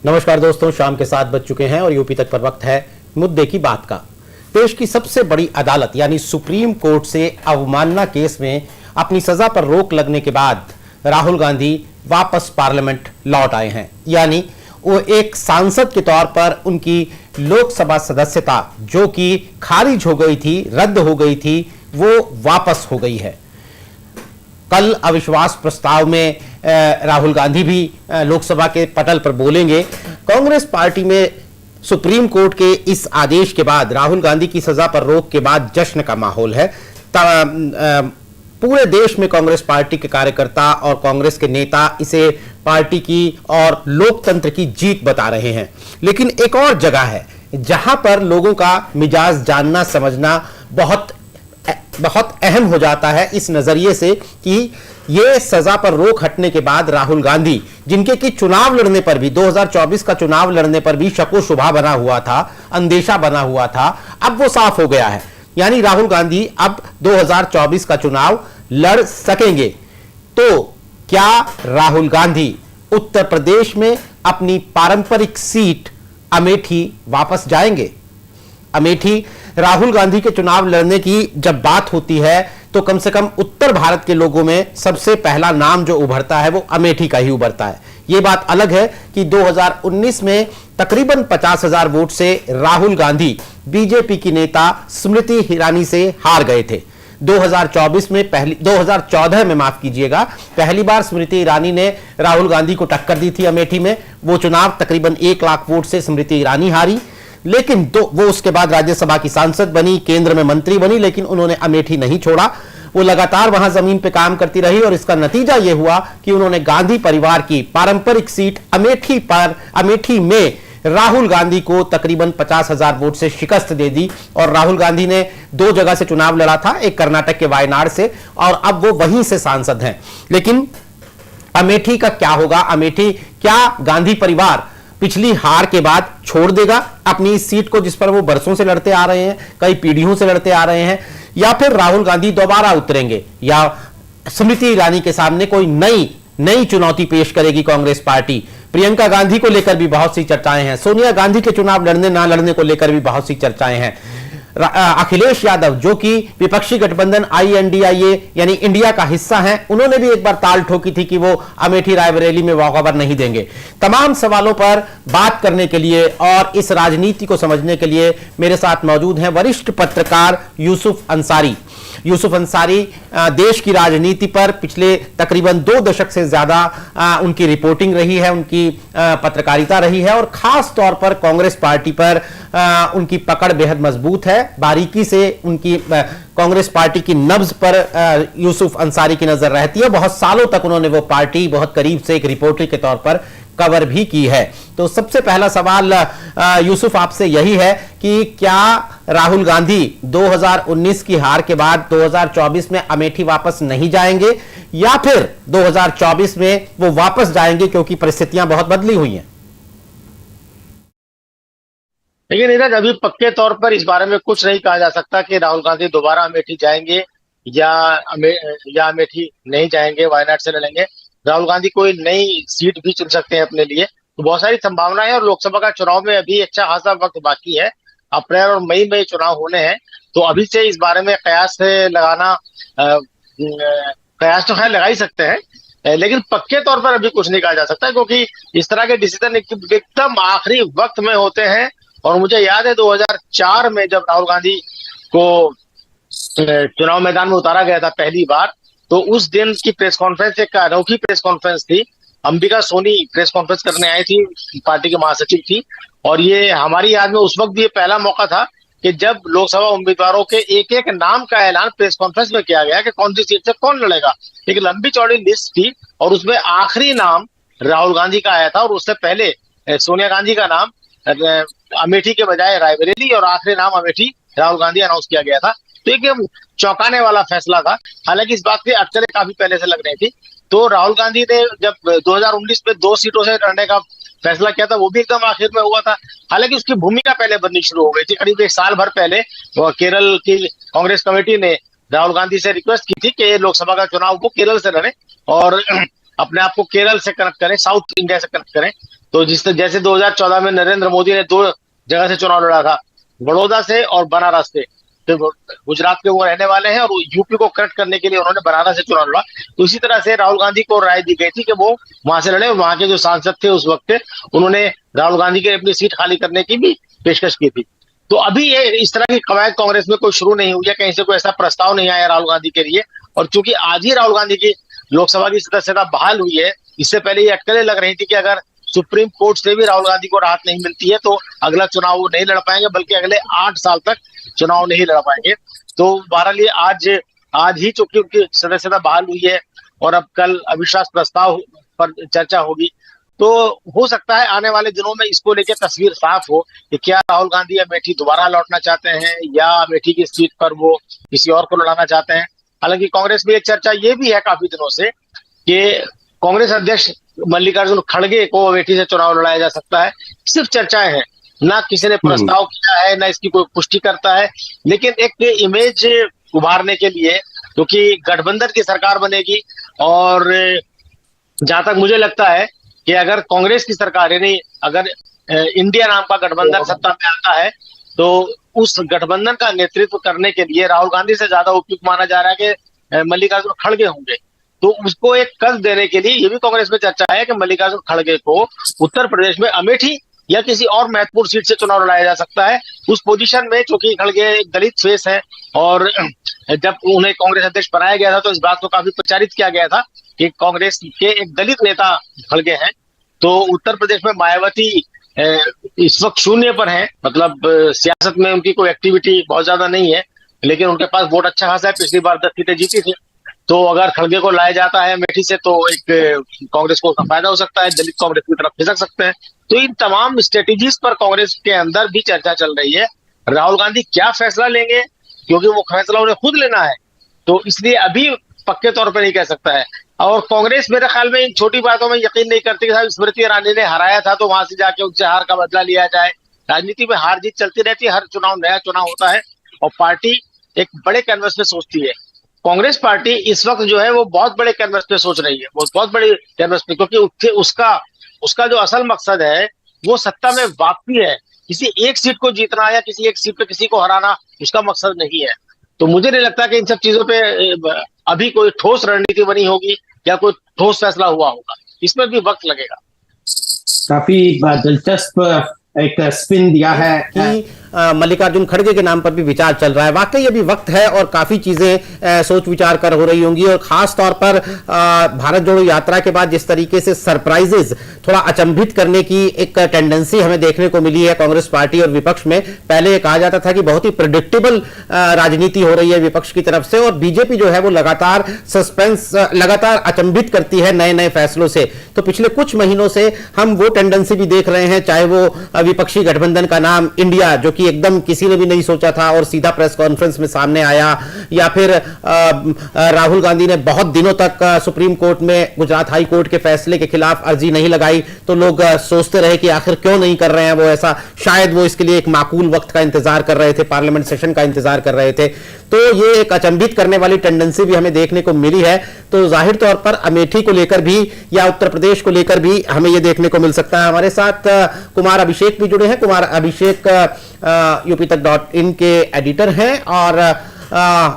नमस्कार दोस्तों, शाम के 7 बज चुके हैं और यूपी तक पर वक्त है मुद्दे की बात का। देश की सबसे बड़ी अदालत यानी सुप्रीम कोर्ट से अवमानना केस में अपनी सजा पर रोक लगने के बाद राहुल गांधी वापस पार्लियामेंट लौट आए हैं। यानी वो एक सांसद के तौर पर उनकी लोकसभा सदस्यता जो कि खारिज हो गई थी, रद्द हो गई थी, वो वापस हो गई है। कल अविश्वास प्रस्ताव में राहुल गांधी भी लोकसभा के पटल पर बोलेंगे। कांग्रेस पार्टी में सुप्रीम कोर्ट के इस आदेश के बाद राहुल गांधी की सजा पर रोक के बाद जश्न का माहौल है। पूरे देश में कांग्रेस पार्टी के कार्यकर्ता और कांग्रेस के नेता इसे पार्टी की और लोकतंत्र की जीत बता रहे हैं। लेकिन एक और जगह है जहां पर लोगों का मिजाज जानना समझना बहुत अहम हो जाता है, इस नजरिए से कि ये सजा पर रोक हटने के बाद राहुल गांधी, जिनके कि चुनाव लड़ने पर भी 2024 का चुनाव लड़ने पर भी शको शुबा बना हुआ था, अंदेशा बना हुआ था, अब वो साफ हो गया है। यानी राहुल गांधी अब 2024 का चुनाव लड़ सकेंगे। तो क्या राहुल गांधी उत्तर प्रदेश में अपनी पारंपरिक सीट अमेठी वापस जाएंगे? अमेठी, राहुल गांधी के चुनाव लड़ने की जब बात होती है तो कम से कम उत्तर भारत के लोगों में सबसे पहला नाम जो उभरता है वो अमेठी का ही उभरता है। यह बात अलग है कि 2019 में तकरीबन 50,000 वोट से राहुल गांधी बीजेपी की नेता स्मृति ईरानी से हार गए थे। 2014 में माफ कीजिएगा, पहली बार स्मृति ईरानी ने राहुल गांधी को टक्कर दी थी अमेठी में। वो चुनाव तकरीबन 1 लाख वोट से स्मृति ईरानी हारी, लेकिन वो उसके बाद राज्यसभा की सांसद बनी, केंद्र में मंत्री बनी, लेकिन उन्होंने अमेठी नहीं छोड़ा। वो लगातार वहां जमीन पे काम करती रही और इसका नतीजा यह हुआ कि उन्होंने गांधी परिवार की पारंपरिक सीट अमेठी में राहुल गांधी को तकरीबन 50,000 वोट से शिकस्त दे दी। और राहुल गांधी ने 2 जगह से चुनाव लड़ा था, एक कर्नाटक के वायनाड से, और अब वो वहीं से सांसद हैं। लेकिन अमेठी का क्या होगा? अमेठी क्या गांधी परिवार पिछली हार के बाद छोड़ देगा अपनी इस सीट को, जिस पर वो बरसों से लड़ते आ रहे हैं, कई पीढ़ियों से लड़ते आ रहे हैं, या फिर राहुल गांधी दोबारा उतरेंगे, या स्मृति ईरानी के सामने कोई नई चुनौती पेश करेगी कांग्रेस पार्टी? प्रियंका गांधी को लेकर भी बहुत सी चर्चाएं हैं, सोनिया गांधी के चुनाव लड़ने ना लड़ने को लेकर भी बहुत सी चर्चाएं हैं। अखिलेश यादव जो कि विपक्षी गठबंधन INDIA यानी इंडिया का हिस्सा हैं, उन्होंने भी एक बार ताल ठोकी थी कि वो अमेठी रायबरेली में वॉकओवर नहीं देंगे। तमाम सवालों पर बात करने के लिए और इस राजनीति को समझने के लिए मेरे साथ मौजूद हैं वरिष्ठ पत्रकार यूसुफ अंसारी। यूसुफ अंसारी देश की राजनीति पर पिछले तकरीबन 2 दशक से ज्यादा उनकी रिपोर्टिंग रही है, उनकी पत्रकारिता रही है, और खास तौर पर कांग्रेस पार्टी पर उनकी पकड़ बेहद मजबूत है। बारीकी से उनकी कांग्रेस पार्टी की नब्ज पर यूसुफ अंसारी की नजर रहती है। बहुत सालों तक उन्होंने वो पार्टी बहुत करीब से एक रिपोर्टर के तौर पर कवर भी की है। तो सबसे पहला सवाल यूसुफ आपसे यही है कि क्या राहुल गांधी 2019 की हार के बाद 2024 में अमेठी वापस नहीं जाएंगे, या फिर 2024 में वो वापस जाएंगे क्योंकि परिस्थितियां बहुत बदली हुई हैं? लेकिन नीरज, अभी पक्के तौर पर इस बारे में कुछ नहीं कहा जा सकता कि राहुल गांधी दोबारा अमेठी जाएंगे या अमेठी नहीं जाएंगे, वायनाड से लड़ेंगे। राहुल गांधी कोई नई सीट भी चुन सकते हैं अपने लिए। तो बहुत सारी संभावनाएं है और लोकसभा का चुनाव में अभी अच्छा खासा वक्त बाकी है। अप्रैल और मई में चुनाव होने हैं, तो अभी से इस बारे में कयास लगाना, कयास तो खैर लगा ही सकते हैं, लेकिन पक्के तौर पर अभी कुछ नहीं कहा जा सकता, क्योंकि इस तरह के डिसीजन एकदम आखिरी वक्त में होते हैं। और मुझे याद है 2004 में जब राहुल गांधी को चुनाव मैदान में उतारा गया था पहली बार, तो उस दिन की प्रेस कॉन्फ्रेंस एक अनोखी प्रेस कॉन्फ्रेंस थी। अंबिका सोनी प्रेस कॉन्फ्रेंस करने आई थी, पार्टी के महासचिव थी, और ये हमारी याद में उस वक्त भी ये पहला मौका था कि जब लोकसभा उम्मीदवारों के एक एक नाम का ऐलान प्रेस कॉन्फ्रेंस में किया गया कि कौन सी सीट से कौन लड़ेगा। एक लंबी चौड़ी लिस्ट थी और उसमें आखिरी नाम राहुल गांधी का आया था, और उससे पहले सोनिया गांधी का नाम अमेठी के बजाय रायबरेली और आखिरी नाम अमेठी राहुल गांधी अनाउंस किया गया था। तो एक चौंकाने वाला फैसला था। हालांकि इस बात की अटकलें काफी पहले से लग रही थी। तो राहुल गांधी ने जब 2019 में 2 सीटों से लड़ने का फैसला किया था, वो भी एकदम आखिर में हुआ था। हालांकि उसकी भूमिका पहले बननी शुरू हो गई थी। करीब 1 साल भर पहले केरल की कांग्रेस कमेटी ने राहुल गांधी से रिक्वेस्ट की थी कि लोकसभा का चुनाव वो केरल से लड़े और अपने आप को केरल से कनेक्ट करें, साउथ इंडिया से कनेक्ट करें। तो जैसे 2014 में नरेंद्र मोदी ने दो जगह से चुनाव लड़ा था, बड़ौदा से और बनारस से। तो गुजरात के वो रहने वाले हैं और यूपी को करेक्ट करने के लिए उन्होंने बनारस से चुनाव लड़ा। तो इसी तरह से राहुल गांधी को राय दी गई थी कि वो वहां से लड़े, और वहां के जो सांसद थे उस वक्त के, उन्होंने राहुल गांधी के अपनी सीट खाली करने की भी पेशकश की थी। तो अभी ये इस तरह की कवायद कांग्रेस में कोई शुरू नहीं हुई है, कहीं से कोई ऐसा प्रस्ताव नहीं आया राहुल गांधी के लिए। और चूंकि आज ही राहुल गांधी की लोकसभा की सदस्यता बहाल हुई है, इससे पहले ये अटकलें लग रही थी कि अगर सुप्रीम कोर्ट से भी राहुल गांधी को राहत नहीं मिलती है तो अगला चुनाव वो नहीं लड़ पाएंगे, बल्कि अगले 8 साल तक चुनाव नहीं लड़ पाएंगे। तो बहरहाल ये आज ही चूंकि उनकी सदस्यता बहाल हुई है और अब कल अविश्वास प्रस्ताव पर चर्चा होगी, तो हो सकता है आने वाले दिनों में इसको लेकर तस्वीर साफ हो कि क्या राहुल गांधी अमेठी दोबारा लौटना चाहते हैं या अमेठी की सीट पर वो किसी और को लड़ाना चाहते हैं। हालांकि कांग्रेस में एक चर्चा ये भी है काफी दिनों से कि कांग्रेस अध्यक्ष मल्लिकार्जुन खड़गे को अमेठी से चुनाव लड़ाया जा सकता है। सिर्फ चर्चाएं हैं, ना किसी ने प्रस्ताव किया है, ना इसकी कोई पुष्टि करता है। लेकिन एक इमेज उभारने के लिए, क्योंकि गठबंधन की सरकार बनेगी, और जहां तक मुझे लगता है कि अगर कांग्रेस की सरकार, यानी अगर इंडिया नाम का गठबंधन सत्ता में आता है, तो उस गठबंधन का नेतृत्व करने के लिए राहुल गांधी से ज्यादा उपयुक्त माना जा रहा है कि मल्लिकार्जुन खड़गे होंगे। तो उसको एक कस देने के लिए ये भी कांग्रेस में चर्चा है कि मल्लिकार्जुन खड़गे को उत्तर प्रदेश में अमेठी या किसी और महत्वपूर्ण सीट से चुनाव लड़ाया जा सकता है। उस पोजीशन में, चूंकि खड़गे एक दलित फेस है, और जब उन्हें कांग्रेस अध्यक्ष बनाया गया था तो इस बात को काफी प्रचारित किया गया था कि कांग्रेस के एक दलित नेता खड़गे हैं। तो उत्तर प्रदेश में मायावती इस वक्त शून्य पर है, मतलब सियासत में उनकी कोई एक्टिविटी बहुत ज्यादा नहीं है, लेकिन उनके पास वोट अच्छा खासा है, पिछली बार 10 सीटें जीती थी। तो अगर खड़गे को लाया जाता है अमेठी से तो एक कांग्रेस को फायदा हो सकता है, दलित कांग्रेस की तरफ खिसक सकते हैं। तो इन तमाम स्ट्रेटेजीज पर कांग्रेस के अंदर भी चर्चा चल रही है। राहुल गांधी क्या फैसला लेंगे, क्योंकि वो फैसला उन्हें खुद लेना है, तो इसलिए अभी पक्के तौर पर नहीं कह सकता है। और कांग्रेस मेरे ख्याल में इन छोटी बातों में यकीन नहीं करती कि साहब स्मृति ईरानी ने हराया था तो वहां से जाके उनसे हार का बदला लिया जाए। राजनीति में हार जीत चलती रहती है, हर चुनाव नया चुनाव होता है, और पार्टी एक बड़े कैनवस पे सोचती है। कांग्रेस पार्टी इस वक्त जो है वो बहुत बड़े कैनवस पे सोच रही है, वो बहुत बड़ी कैनवस पे, क्योंकि उसका जो असल मकसद है वो सत्ता में वापसी है। किसी एक सीट को जीतना या किसी एक सीट पे किसी को हराना उसका मकसद नहीं है। तो मुझे नहीं लगता कि इन सब चीजों पे अभी कोई ठोस रणनीति बनी होगी या कोई ठोस फैसला हुआ होगा, इसमें भी वक्त लगेगा। काफी दिलचस्प एक स्पिन दिया है कि मल्लिकार्जुन खड़गे के नाम पर भी विचार चल रहा है। वाकई अभी वक्त है और काफी चीजें सोच विचार कर हो रही होंगी, और खास तौर पर भारत जोड़ो यात्रा के बाद जिस तरीके से सरप्राइजेस, थोड़ा अचंभित करने की एक टेंडेंसी हमें देखने को मिली है कांग्रेस पार्टी और विपक्ष में। पहले ये कहा जाता था कि बहुत ही प्रेडिक्टेबल राजनीति हो रही है विपक्ष की तरफ से, और बीजेपी जो है वो लगातार सस्पेंस, लगातार अचंभित करती है नए नए फैसलों से। तो पिछले कुछ महीनों से हम वो टेंडेंसी भी देख रहे हैं, चाहे वो विपक्षी गठबंधन का नाम इंडिया, जो कि एकदम किसी ने भी नहीं सोचा था और सीधा प्रेस कॉन्फ्रेंस में सामने आया, या फिर राहुल गांधी ने बहुत दिनों तक सुप्रीम कोर्ट में गुजरात हाई कोर्ट के फैसले के खिलाफ अर्जी नहीं लगाई, तो लोग सोचते रहे कि आखिर क्यों नहीं कर रहे हैं वो ऐसा, शायद वो इसके लिए एक माकूल वक्त का इंतजार कर रहे थे, पार्लियामेंट सेशन का इंतजार कर रहे थे। तो ये एक अचंभित करने वाली टेंडेंसी भी हमें देखने को मिली है। तो जाहिर तौर पर अमेठी को लेकर भी या उत्तर प्रदेश को लेकर भी हमें यह देखने को मिल सकता है। हमारे साथ कुमार अभिषेक भी जुड़े हैं। कुमार अभिषेक UPTAC.in के एडिटर हैं, और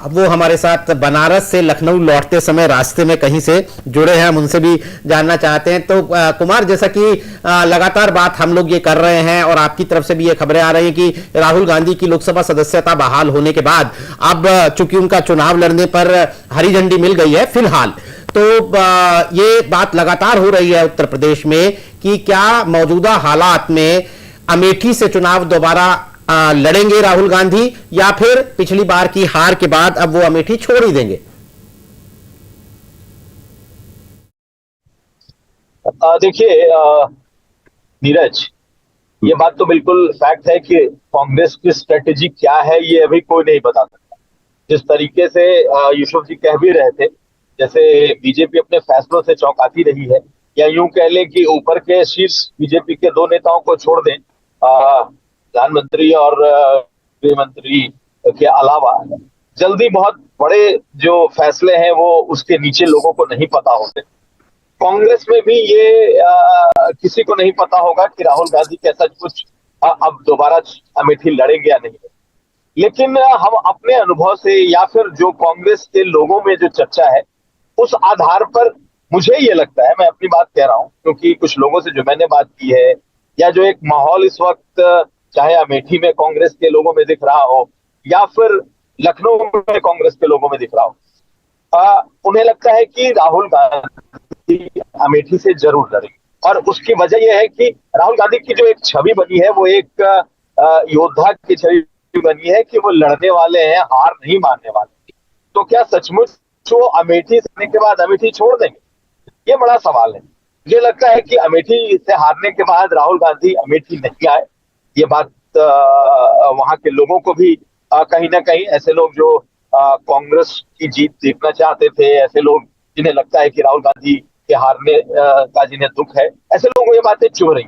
वो हमारे साथ बनारस से लखनऊ लौटते समय रास्ते में कहीं से जुड़े हैं, हम उनसे भी जानना चाहते हैं। तो कुमार, जैसा कि लगातार बात हम लोग ये कर रहे हैं और आपकी तरफ से भी ये खबरें आ रही हैं कि राहुल गांधी की लोकसभा सदस्यता बहाल होने के बाद अब चूंकि उनका चुनाव लड़ने पर हरी झंडी मिल गई है फिलहाल, तो ये बात लगातार हो रही है उत्तर प्रदेश में कि क्या मौजूदा हालात में अमेठी से चुनाव दोबारा लड़ेंगे राहुल गांधी, या फिर पिछली बार की हार के बाद अब वो अमेठी छोड़ ही देंगे? देखिए नीरज, ये बात तो बिल्कुल फैक्ट है कि कांग्रेस की स्ट्रेटेजी क्या है ये अभी कोई नहीं बता सकता। जिस तरीके से यूसुफ जी कह भी रहे थे, जैसे बीजेपी अपने फैसलों से चौंकाती रही है, या यूं कह लें कि ऊपर के शीर्ष बीजेपी के दो नेताओं को छोड़ दें, प्रधानमंत्री और गृह मंत्री के अलावा जल्दी बहुत बड़े जो फैसले हैं वो उसके नीचे लोगों को नहीं पता होते। कांग्रेस में भी ये किसी को नहीं पता होगा कि राहुल गांधी क्या सचमुच अब दोबारा अमेठी लड़ेंगे या नहीं। लेकिन हम अपने अनुभव से या फिर जो कांग्रेस के लोगों में जो चर्चा है उस आधार पर मुझे ये लगता है, मैं अपनी बात कह रहा हूं क्योंकि कुछ लोगों से जो मैंने बात की है या जो एक माहौल इस वक्त चाहे अमेठी में कांग्रेस के लोगों में दिख रहा हो या फिर लखनऊ में कांग्रेस के लोगों में दिख रहा हो, उन्हें लगता है कि राहुल गांधी अमेठी से जरूर लड़ेंगे। और उसकी वजह यह है कि राहुल गांधी की जो एक छवि बनी है वो एक योद्धा की छवि बनी है कि वो लड़ने वाले हैं, हार नहीं मानने वाले। तो क्या सचमुच वो अमेठी से के बाद अमेठी छोड़ देंगे, ये बड़ा सवाल है। मुझे लगता है कि अमेठी से हारने के बाद राहुल गांधी अमेठी नहीं आए, ये बात वहां के लोगों को भी कहीं ना कहीं, ऐसे लोग जो कांग्रेस की जीत देखना चाहते थे, ऐसे लोग जिन्हें लगता है कि राहुल गांधी के हारने का जिन्हें दुख है, ऐसे लोगों को ये बातें चुभ रही।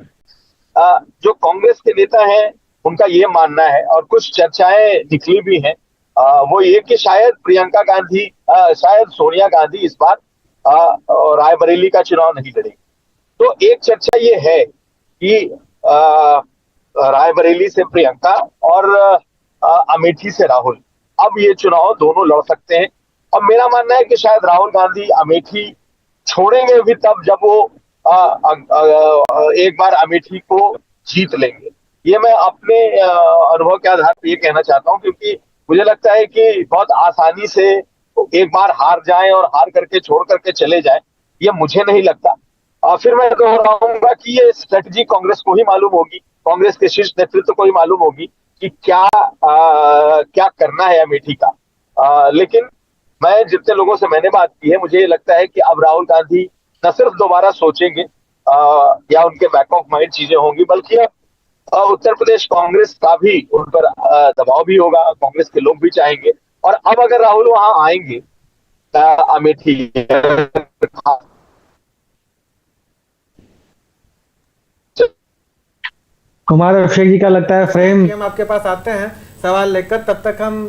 जो कांग्रेस के नेता हैं उनका ये मानना है और कुछ चर्चाएं निकली भी हैं, वो ये कि शायद प्रियंका गांधी, शायद सोनिया गांधी इस बार रायबरेली का चुनाव नहीं लड़ेगी। तो एक चर्चा ये है कि रायबरेली से प्रियंका और अमेठी से राहुल, अब ये चुनाव दोनों लड़ सकते हैं। अब मेरा मानना है कि शायद राहुल गांधी अमेठी छोड़ेंगे भी तब जब वो एक बार अमेठी को जीत लेंगे। ये मैं अपने अनुभव के आधार पर ये कहना चाहता हूं क्योंकि मुझे लगता है कि बहुत आसानी से एक बार हार जाएं और हार करके छोड़ करके चले जाएं, ये मुझे नहीं लगता। फिर मैं दोहराऊंगा कि ये स्ट्रेटजी कांग्रेस को ही मालूम होगी, कांग्रेस के शीर्ष नेतृत्व को ही मालूम होगी कि क्या करना है अमेठी का। लेकिन मैं जितने लोगों से मैंने बात की है, मुझे ये लगता है कि अब राहुल गांधी न सिर्फ दोबारा सोचेंगे या उनके बैक ऑफ माइंड चीजें होंगी, बल्कि उत्तर प्रदेश कांग्रेस का भी उन पर दबाव भी होगा, कांग्रेस के लोग भी चाहेंगे। और अब अगर राहुल वहां आएंगे अमेठी, कुमार अभिषेक जी का लगता है फ्रेम, हम आपके पास आते हैं सवाल लेकर, तब तक हम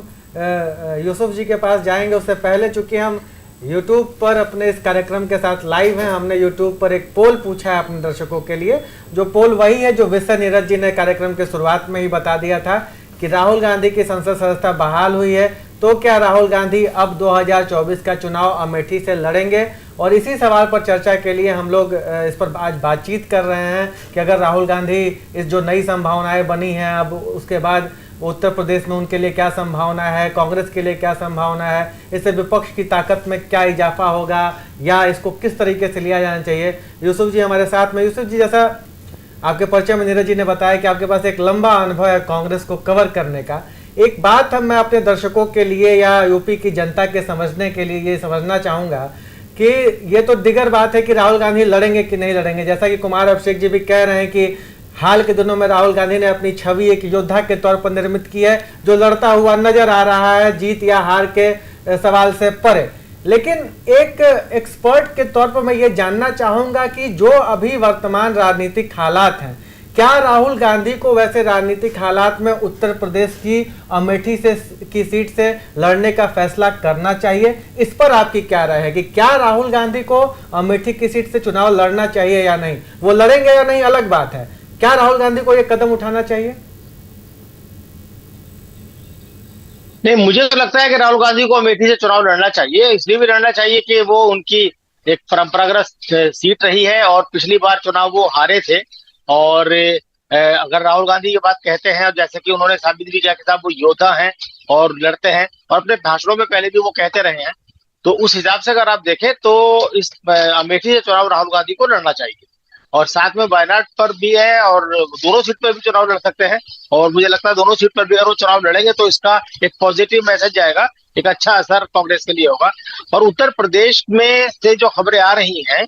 यूसुफ जी के पास जाएंगे। उससे पहले चूंकि हम YouTube पर अपने इस कार्यक्रम के साथ लाइव हैं, हमने YouTube पर एक पोल पूछा है अपने दर्शकों के लिए, जो पोल वही है जो विश्व नीरज जी ने कार्यक्रम के शुरुआत में ही बता दिया था कि राहुल गांधी की संसद सदस्यता बहाल हुई है, तो क्या राहुल गांधी अब 2024 का चुनाव अमेठी से लड़ेंगे। और इसी सवाल पर चर्चा के लिए हम लोग इस पर आज बातचीत कर रहे हैं कि अगर राहुल गांधी इस जो नई संभावनाएं बनी हैं, अब उसके बाद उत्तर प्रदेश में उनके लिए क्या संभावना है, कांग्रेस के लिए क्या संभावना है, इससे विपक्ष की ताकत में क्या इजाफा होगा या इसको किस तरीके से लिया जाना चाहिए। यूसुफ जी हमारे साथ में। यूसुफ जी, जैसा आपके परिचय में नीरज जी ने बताया कि आपके पास एक लंबा अनुभव है कांग्रेस को कवर करने का, एक बात मैं अपने दर्शकों के लिए या यूपी की जनता के समझने के लिए ये समझना चाहूंगा कि ये तो दिगर बात है कि राहुल गांधी लड़ेंगे कि नहीं लड़ेंगे, जैसा कि कुमार अभिषेक जी भी कह रहे हैं कि हाल के दिनों में राहुल गांधी ने अपनी छवि एक योद्धा के तौर पर निर्मित की है, जो लड़ता हुआ नजर आ रहा है, जीत या हार के सवाल से परे। लेकिन एक एक्सपर्ट के तौर पर मैं ये जानना चाहूंगा कि जो अभी वर्तमान राजनीतिक हालात हैं, क्या राहुल गांधी को वैसे राजनीतिक हालात में उत्तर प्रदेश की अमेठी की सीट से लड़ने का फैसला करना चाहिए? इस पर आपकी क्या राय है कि क्या राहुल गांधी को अमेठी की सीट से चुनाव लड़ना चाहिए या नहीं? वो लड़ेंगे या नहीं अलग बात है, क्या राहुल गांधी को यह कदम उठाना चाहिए? नहीं, मुझे तो लगता है कि राहुल गांधी को अमेठी से चुनाव लड़ना चाहिए। इसलिए भी लड़ना चाहिए कि वो उनकी एक परंपरागत सीट रही है और पिछली बार चुनाव वो हारे थे। और अगर राहुल गांधी ये बात कहते हैं, और जैसे कि उन्होंने साबित भी किया कि साहब वो योद्धा हैं और लड़ते हैं, और अपने भाषणों में पहले भी वो कहते रहे हैं, तो उस हिसाब से अगर आप देखें तो इस अमेठी से चुनाव राहुल गांधी को लड़ना चाहिए। और साथ में वायनाड पर भी है और दोनों सीट पर भी चुनाव लड़ सकते हैं। और मुझे लगता है दोनों सीट पर भी अगर वो चुनाव लड़ेंगे तो इसका एक पॉजिटिव मैसेज जाएगा, एक अच्छा असर कांग्रेस के लिए होगा। और उत्तर प्रदेश में से जो खबरें आ रही हैं,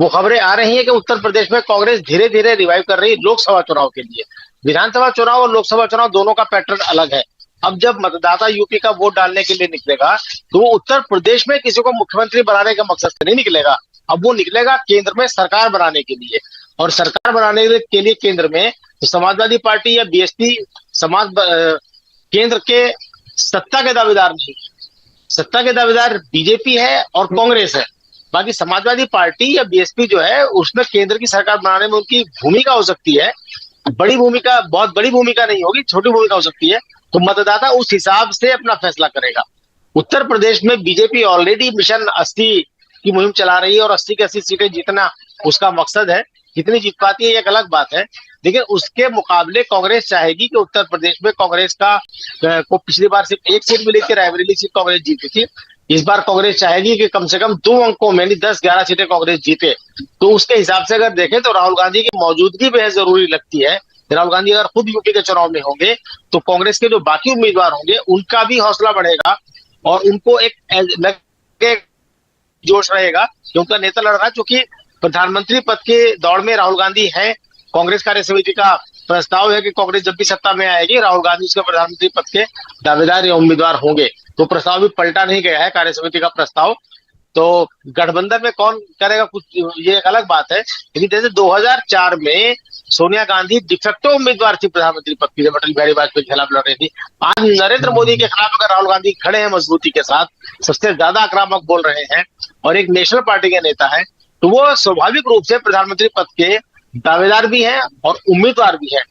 वो खबरें आ रही हैं कि उत्तर प्रदेश में कांग्रेस धीरे धीरे रिवाइव कर रही है लोकसभा चुनाव के लिए। विधानसभा चुनाव और लोकसभा चुनाव दोनों का पैटर्न अलग है। अब जब मतदाता यूपी का वोट डालने के लिए निकलेगा तो वो उत्तर प्रदेश में किसी को मुख्यमंत्री बनाने के मकसद से नहीं निकलेगा, अब वो निकलेगा केंद्र में सरकार बनाने के लिए। और सरकार बनाने के लिए केंद्र में समाजवादी पार्टी या बीएसपी केंद्र के सत्ता के दावेदार नहीं, सत्ता के दावेदार बीजेपी है और कांग्रेस है। बाकी समाजवादी पार्टी या बीएसपी जो है उसमें केंद्र की सरकार बनाने में उनकी भूमिका हो सकती है, बड़ी भूमिका, बहुत बड़ी भूमिका नहीं होगी, छोटी भूमिका हो सकती है। तो मतदाता उस हिसाब से अपना फैसला करेगा। उत्तर प्रदेश में बीजेपी ऑलरेडी मिशन 80 की मुहिम चला रही है और 80 की 80 सीटें जीतना उसका मकसद है। कितनी जीत पाती है ये एक अलग बात है, लेकिन उसके मुकाबले कांग्रेस चाहेगी कि उत्तर प्रदेश में कांग्रेस को पिछली बार सिर्फ एक सीट मिली थी, रायबरेली सीट कांग्रेस जीती थी। इस बार कांग्रेस चाहेगी कि कम से कम 2 अंकों में, 10-11 सीटें कांग्रेस जीते। तो उसके हिसाब से अगर देखें तो राहुल गांधी की मौजूदगी बेहद जरूरी लगती है। राहुल गांधी अगर खुद यूपी के चुनाव में होंगे तो कांग्रेस के जो बाकी उम्मीदवार होंगे उनका भी हौसला बढ़ेगा और उनको एक जोश रहेगा कि उनका नेता लड़ रहा है। क्योंकि प्रधानमंत्री पद के दौड़ में राहुल गांधी है। कांग्रेस कार्य समिति का प्रस्ताव है कि कांग्रेस जब भी सत्ता में आएगी राहुल गांधी उसके प्रधानमंत्री पद के दावेदार या उम्मीदवार होंगे। तो प्रस्ताव भी पलटा नहीं गया है कार्य समिति का प्रस्ताव। तो गठबंधन में कौन करेगा कुछ ये एक अलग बात है। लेकिन जैसे 2004 में सोनिया गांधी डिफेक्टो उम्मीदवार थी प्रधानमंत्री पद के लिए, अटल बिहारी वाजपेयी के खिलाफ लड़ रही थी। आज नरेंद्र मोदी के खिलाफ अगर राहुल गांधी खड़े हैं मजबूती के साथ, सबसे ज्यादा आक्रामक बोल रहे हैं और एक नेशनल पार्टी के नेता है, तो वो स्वाभाविक रूप से प्रधानमंत्री पद के दावेदार भी हैं और उम्मीदवार भी हैं।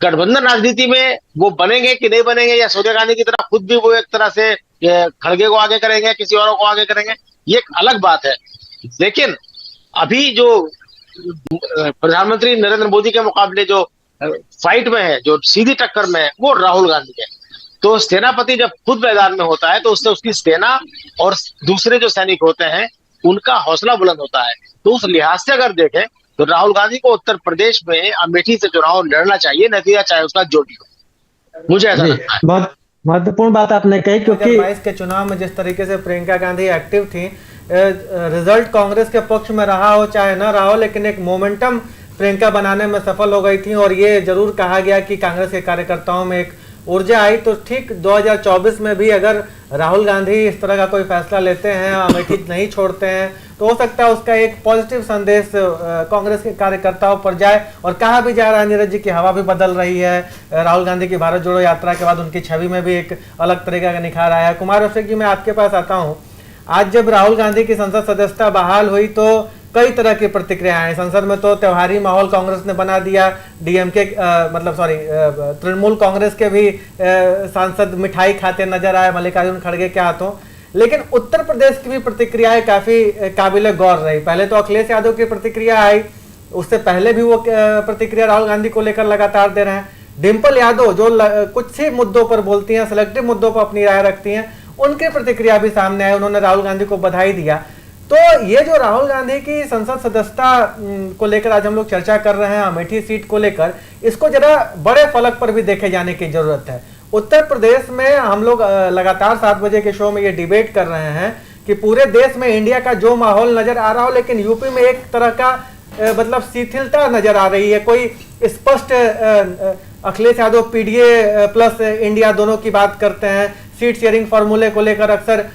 गठबंधन राजनीति में वो बनेंगे कि नहीं बनेंगे, या सोनिया गांधी की तरह खुद भी वो एक तरह से खड़गे को आगे करेंगे, किसी और को आगे करेंगे, ये एक अलग बात है। लेकिन अभी जो प्रधानमंत्री नरेंद्र मोदी के मुकाबले जो फाइट में है, जो सीधी टक्कर में है, वो राहुल गांधी है। तो सेनापति जब खुद मैदान में होता है तो उससे उसकी सेना और दूसरे जो सैनिक होते हैं उनका हौसला बुलंद होता है। तो उस लिहाज से अगर देखें तो राहुल गांधी को उत्तर प्रदेश में अमेठी से चुनाव लड़ना चाहिए, नतीजा चाहे उसका जो भी हो। मुझे ऐसा लगता है। बहुत महत्वपूर्ण बात आपने कही, क्योंकि 2022 के चुनाव में जिस तरीके से प्रियंका गांधी एक्टिव थी, रिजल्ट कांग्रेस के पक्ष में रहा हो चाहे ना रहा हो, लेकिन एक मोमेंटम प्रियंका बनाने में सफल हो गई थी और ये जरूर कहा गया कि कांग्रेस के कार्यकर्ताओं में एक ऊर्जा आई। तो ठीक 2024 में भी अगर राहुल गांधी इस तरह का कोई फैसला लेते हैं, अमेठी नहीं छोड़ते हैं, तो हो सकता है उसका एक पॉजिटिव संदेश कांग्रेस के कार्यकर्ताओं पर जाए। और कहा भी जा रहा है नीरज जी की हवा भी बदल रही है। राहुल गांधी की भारत जोड़ो यात्रा के बाद उनकी छवि में भी एक अलग तरीका का निखार आया है। कुमार अभिषेक जी, मैं आपके पास आता हूँ। आज जब राहुल गांधी की संसद सदस्यता बहाल हुई तो कई तरह की प्रतिक्रियाएं, संसद में तो त्योहारी माहौल कांग्रेस ने बना दिया। डीएमके तृणमूल कांग्रेस के भी सांसद मिठाई खाते नजर आए मल्लिकार्जुन खड़गे के हाथों। लेकिन उत्तर प्रदेश की भी प्रतिक्रियाएं काफी काबिल गौर रही। पहले तो अखिलेश यादव की प्रतिक्रिया आई, उससे पहले भी वो प्रतिक्रिया राहुल गांधी को लेकर लगातार दे रहे हैं। डिंपल यादव जो कुछ ही मुद्दों पर बोलती हैं, सिलेक्टिव मुद्दों पर अपनी राय रखती हैं, उनकी प्रतिक्रिया भी सामने आई। उन्होंने राहुल गांधी को बधाई दिया। तो ये जो राहुल गांधी की संसद सदस्यता को लेकर आज हम लोग चर्चा कर रहे हैं, अमेठी सीट को लेकर, इसको जरा बड़े फलक पर भी देखे जाने की जरूरत है। उत्तर प्रदेश में हम लोग लगातार 7 बजे के शो में ये डिबेट कर रहे हैं कि पूरे देश में इंडिया का जो माहौल नजर आ रहा हो, लेकिन यूपी में एक तरह का मतलब शिथिलता नजर आ रही है। कोई स्पष्ट Akhilesh Yadav PDA plus India दोनों की बात करते हैं, सीट शेयरिंग फॉर्मूले को लेकर अक्सर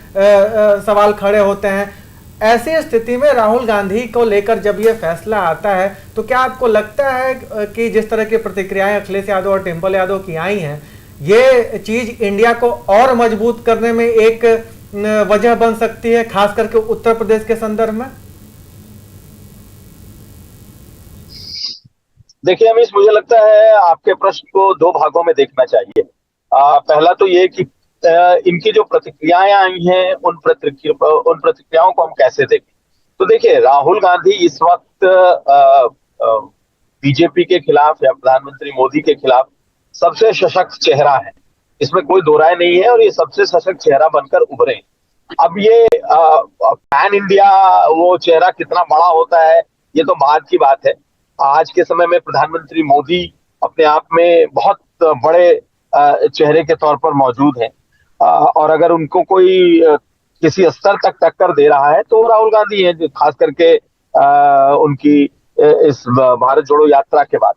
सवाल खड़े होते हैं। ऐसी स्थिति में राहुल गांधी को लेकर जब ये फैसला आता है तो क्या आपको लगता है कि जिस तरह की प्रतिक्रियाएं अखिलेश यादव और डिंपल यादव की आई हैं, ये चीज इंडिया को और मजबूत करने में एक वजह बन सकती है, खास करके उत्तर प्रदेश के संदर्भ में? देखिए अमीश, मुझे लगता है आपके प्रश्न को 2 भागों में देखना चाहिए। पहला तो ये कि इनकी जो प्रतिक्रियाएं आई हैं उन प्रतिक्रियाओं को हम कैसे देखें। तो देखिए, राहुल गांधी इस वक्त बीजेपी के खिलाफ या प्रधानमंत्री मोदी के खिलाफ सबसे सशक्त चेहरा है, इसमें कोई दो राय नहीं है, और ये सबसे सशक्त चेहरा बनकर उभरे। अब ये पैन इंडिया वो चेहरा कितना बड़ा होता है ये तो बाद की बात है। आज के समय में प्रधानमंत्री मोदी अपने आप में बहुत बड़े चेहरे के तौर पर मौजूद हैं, और अगर उनको कोई किसी स्तर तक टक्कर दे रहा है तो राहुल गांधी है, खास करके उनकी इस भारत जोड़ो यात्रा के बाद।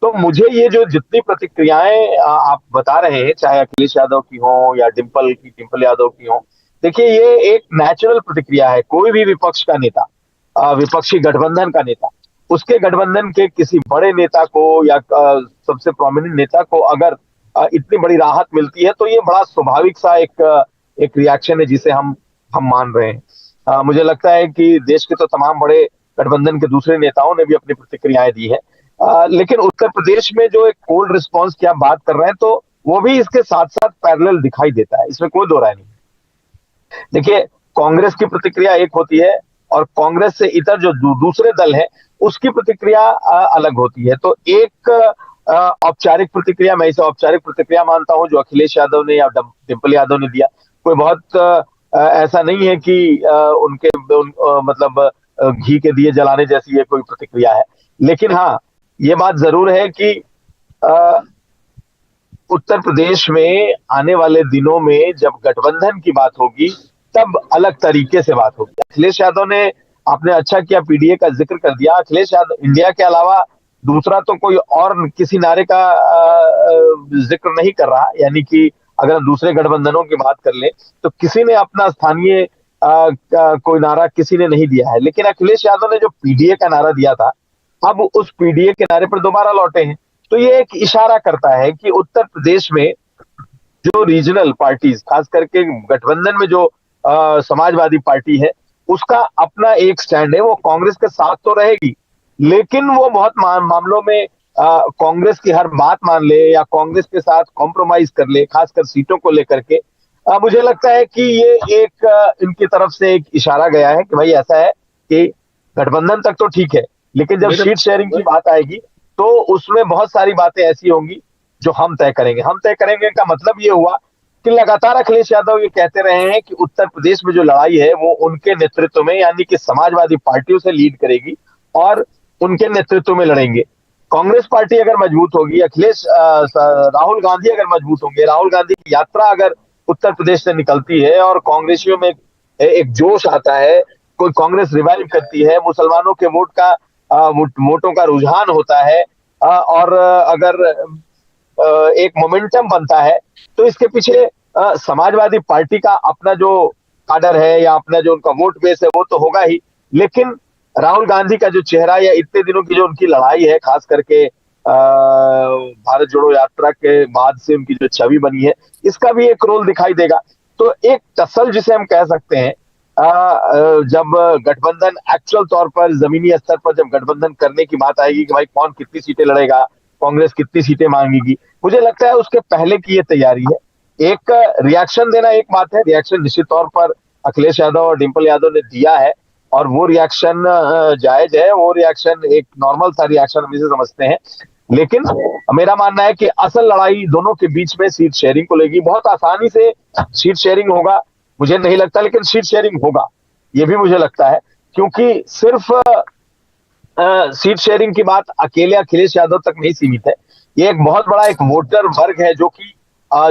तो मुझे ये जो जितनी प्रतिक्रियाएं आप बता रहे हैं, चाहे अखिलेश यादव की हो या डिंपल यादव की हो, देखिए ये एक नेचुरल प्रतिक्रिया है। कोई भी विपक्ष का नेता, विपक्षी गठबंधन का नेता, उसके गठबंधन के किसी बड़े नेता को या सबसे प्रोमिनेंट नेता को अगर इतनी बड़ी राहत मिलती है तो ये बड़ा स्वाभाविक सा एक रिएक्शन है जिसे हम मान रहे हैं। मुझे लगता है कि देश के तो तमाम बड़े गठबंधन के दूसरे नेताओं ने भी अपनी प्रतिक्रियाएं दी है। लेकिन उत्तर प्रदेश में जो एक कोल्ड रिस्पॉन्स की आप बात कर रहे हैं, तो वो भी इसके साथ साथ पैरेलल दिखाई देता है, इसमें कोई दो राय नहीं। देखिए, कांग्रेस की प्रतिक्रिया एक होती है और कांग्रेस से इतर जो दूसरे दल है उसकी प्रतिक्रिया अलग होती है। तो एक औपचारिक प्रतिक्रिया, मैं इसे औपचारिक प्रतिक्रिया मानता हूं, जो अखिलेश यादव ने या डिंपल यादव ने दिया, कोई बहुत ऐसा नहीं है कि मतलब घी के दिए जलाने जैसी ये कोई प्रतिक्रिया है। लेकिन हाँ, ये बात जरूर है कि उत्तर प्रदेश में आने वाले दिनों में जब गठबंधन की बात होगी तब अलग तरीके से बात होगी। अखिलेश यादव ने, आपने अच्छा किया पीडीए का जिक्र कर दिया, अखिलेश यादव इंडिया के अलावा दूसरा तो कोई और किसी नारे का जिक्र नहीं कर रहा। यानी कि अगर हम दूसरे गठबंधनों की बात कर ले तो किसी ने अपना स्थानीय कोई नारा किसी ने नहीं दिया है। लेकिन अखिलेश यादव ने जो पीडीए का नारा दिया था, अब उस पीडीए के नारे पर दोबारा लौटे हैं। तो ये एक इशारा करता है कि उत्तर प्रदेश में जो रीजनल पार्टीज, खास करके गठबंधन में जो समाजवादी पार्टी है, उसका अपना एक स्टैंड है। वो कांग्रेस के साथ तो रहेगी, लेकिन वो बहुत मामलों में कांग्रेस की हर बात मान ले या कांग्रेस के साथ कॉम्प्रोमाइज कर ले, खासकर सीटों को लेकर के। मुझे लगता है कि ये एक इनकी तरफ से एक इशारा गया है कि भाई ऐसा है कि गठबंधन तक तो ठीक है, लेकिन जब सीट शेयरिंग की बात आएगी तो उसमें बहुत सारी बातें ऐसी होंगी जो हम तय करेंगे। हम तय करेंगे का मतलब ये हुआ कि लगातार अखिलेश यादव ये कहते रहे हैं कि उत्तर प्रदेश में जो लड़ाई है वो उनके नेतृत्व में, यानी कि समाजवादी पार्टियों से लीड करेगी और उनके नेतृत्व में लड़ेंगे। कांग्रेस पार्टी अगर मजबूत होगी, राहुल गांधी अगर मजबूत होंगे, राहुल गांधी की यात्रा अगर उत्तर प्रदेश से निकलती है और कांग्रेसियों में एक जोश आता है, कोई कांग्रेस रिवाइव करती है, मुसलमानों के वोटों का रुझान होता है और अगर एक मोमेंटम बनता है, तो इसके पीछे समाजवादी पार्टी का अपना जो काडर है या अपना जो उनका वोट बेस है वो तो होगा ही, लेकिन राहुल गांधी का जो चेहरा या इतने दिनों की जो उनकी लड़ाई है, खास करके भारत जोड़ो यात्रा के बाद से उनकी जो छवि बनी है, इसका भी एक रोल दिखाई देगा। तो एक टसल जिसे हम कह सकते हैं, जब गठबंधन एक्चुअल तौर पर जमीनी स्तर पर जब गठबंधन करने की बात आएगी कि भाई कौन कितनी सीटें लड़ेगा, कांग्रेस कितनी सीटें मांगेगी, मुझे लगता है उसके पहले की ये तैयारी है। एक रिएक्शन देना एक बात है, रिएक्शन निश्चित तौर पर अखिलेश यादव और डिंपल यादव ने दिया है और वो रिएक्शन जायज है, वो रिएक्शन एक नॉर्मल सा रिएक्शन हम इसे समझते हैं। लेकिन मेरा मानना है कि असल लड़ाई दोनों के बीच में सीट शेयरिंग को लेगी। बहुत आसानी से सीट शेयरिंग होगा मुझे नहीं लगता, लेकिन सीट शेयरिंग होगा ये भी मुझे लगता है, क्योंकि सिर्फ सीट शेयरिंग की बात अकेले अखिलेश यादव तक नहीं सीमित है। ये एक बहुत बड़ा एक वोटर वर्ग है जो कि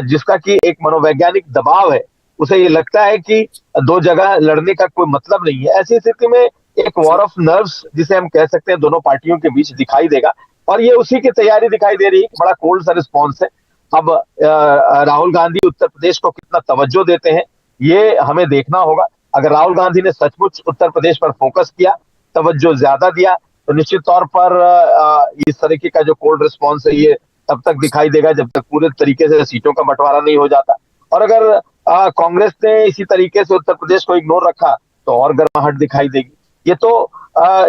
जिसका कि एक मनोवैज्ञानिक दबाव है, उसे ये लगता है कि दो जगह लड़ने का कोई मतलब नहीं है। ऐसी स्थिति में एक वॉर ऑफ नर्व्स जिसे हम कह सकते हैं दोनों पार्टियों के बीच दिखाई देगा और ये उसी की तैयारी दिखाई दे रही है। बड़ा कोल्ड सा रिस्पॉन्स है। अब राहुल गांधी उत्तर प्रदेश को कितना तवज्जो देते हैं ये हमें देखना होगा। अगर राहुल गांधी ने सचमुच उत्तर प्रदेश पर फोकस किया, तवज्जो ज्यादा दिया, तो निश्चित तौर पर इस तरीके का जो कोल्ड रिस्पॉन्स है ये तब तक दिखाई देगा जब तक पूरे तरीके से सीटों का बंटवारा नहीं हो जाता। और अगर कांग्रेस ने इसी तरीके से उत्तर प्रदेश को इग्नोर रखा तो और गर्माहट दिखाई देगी। ये तो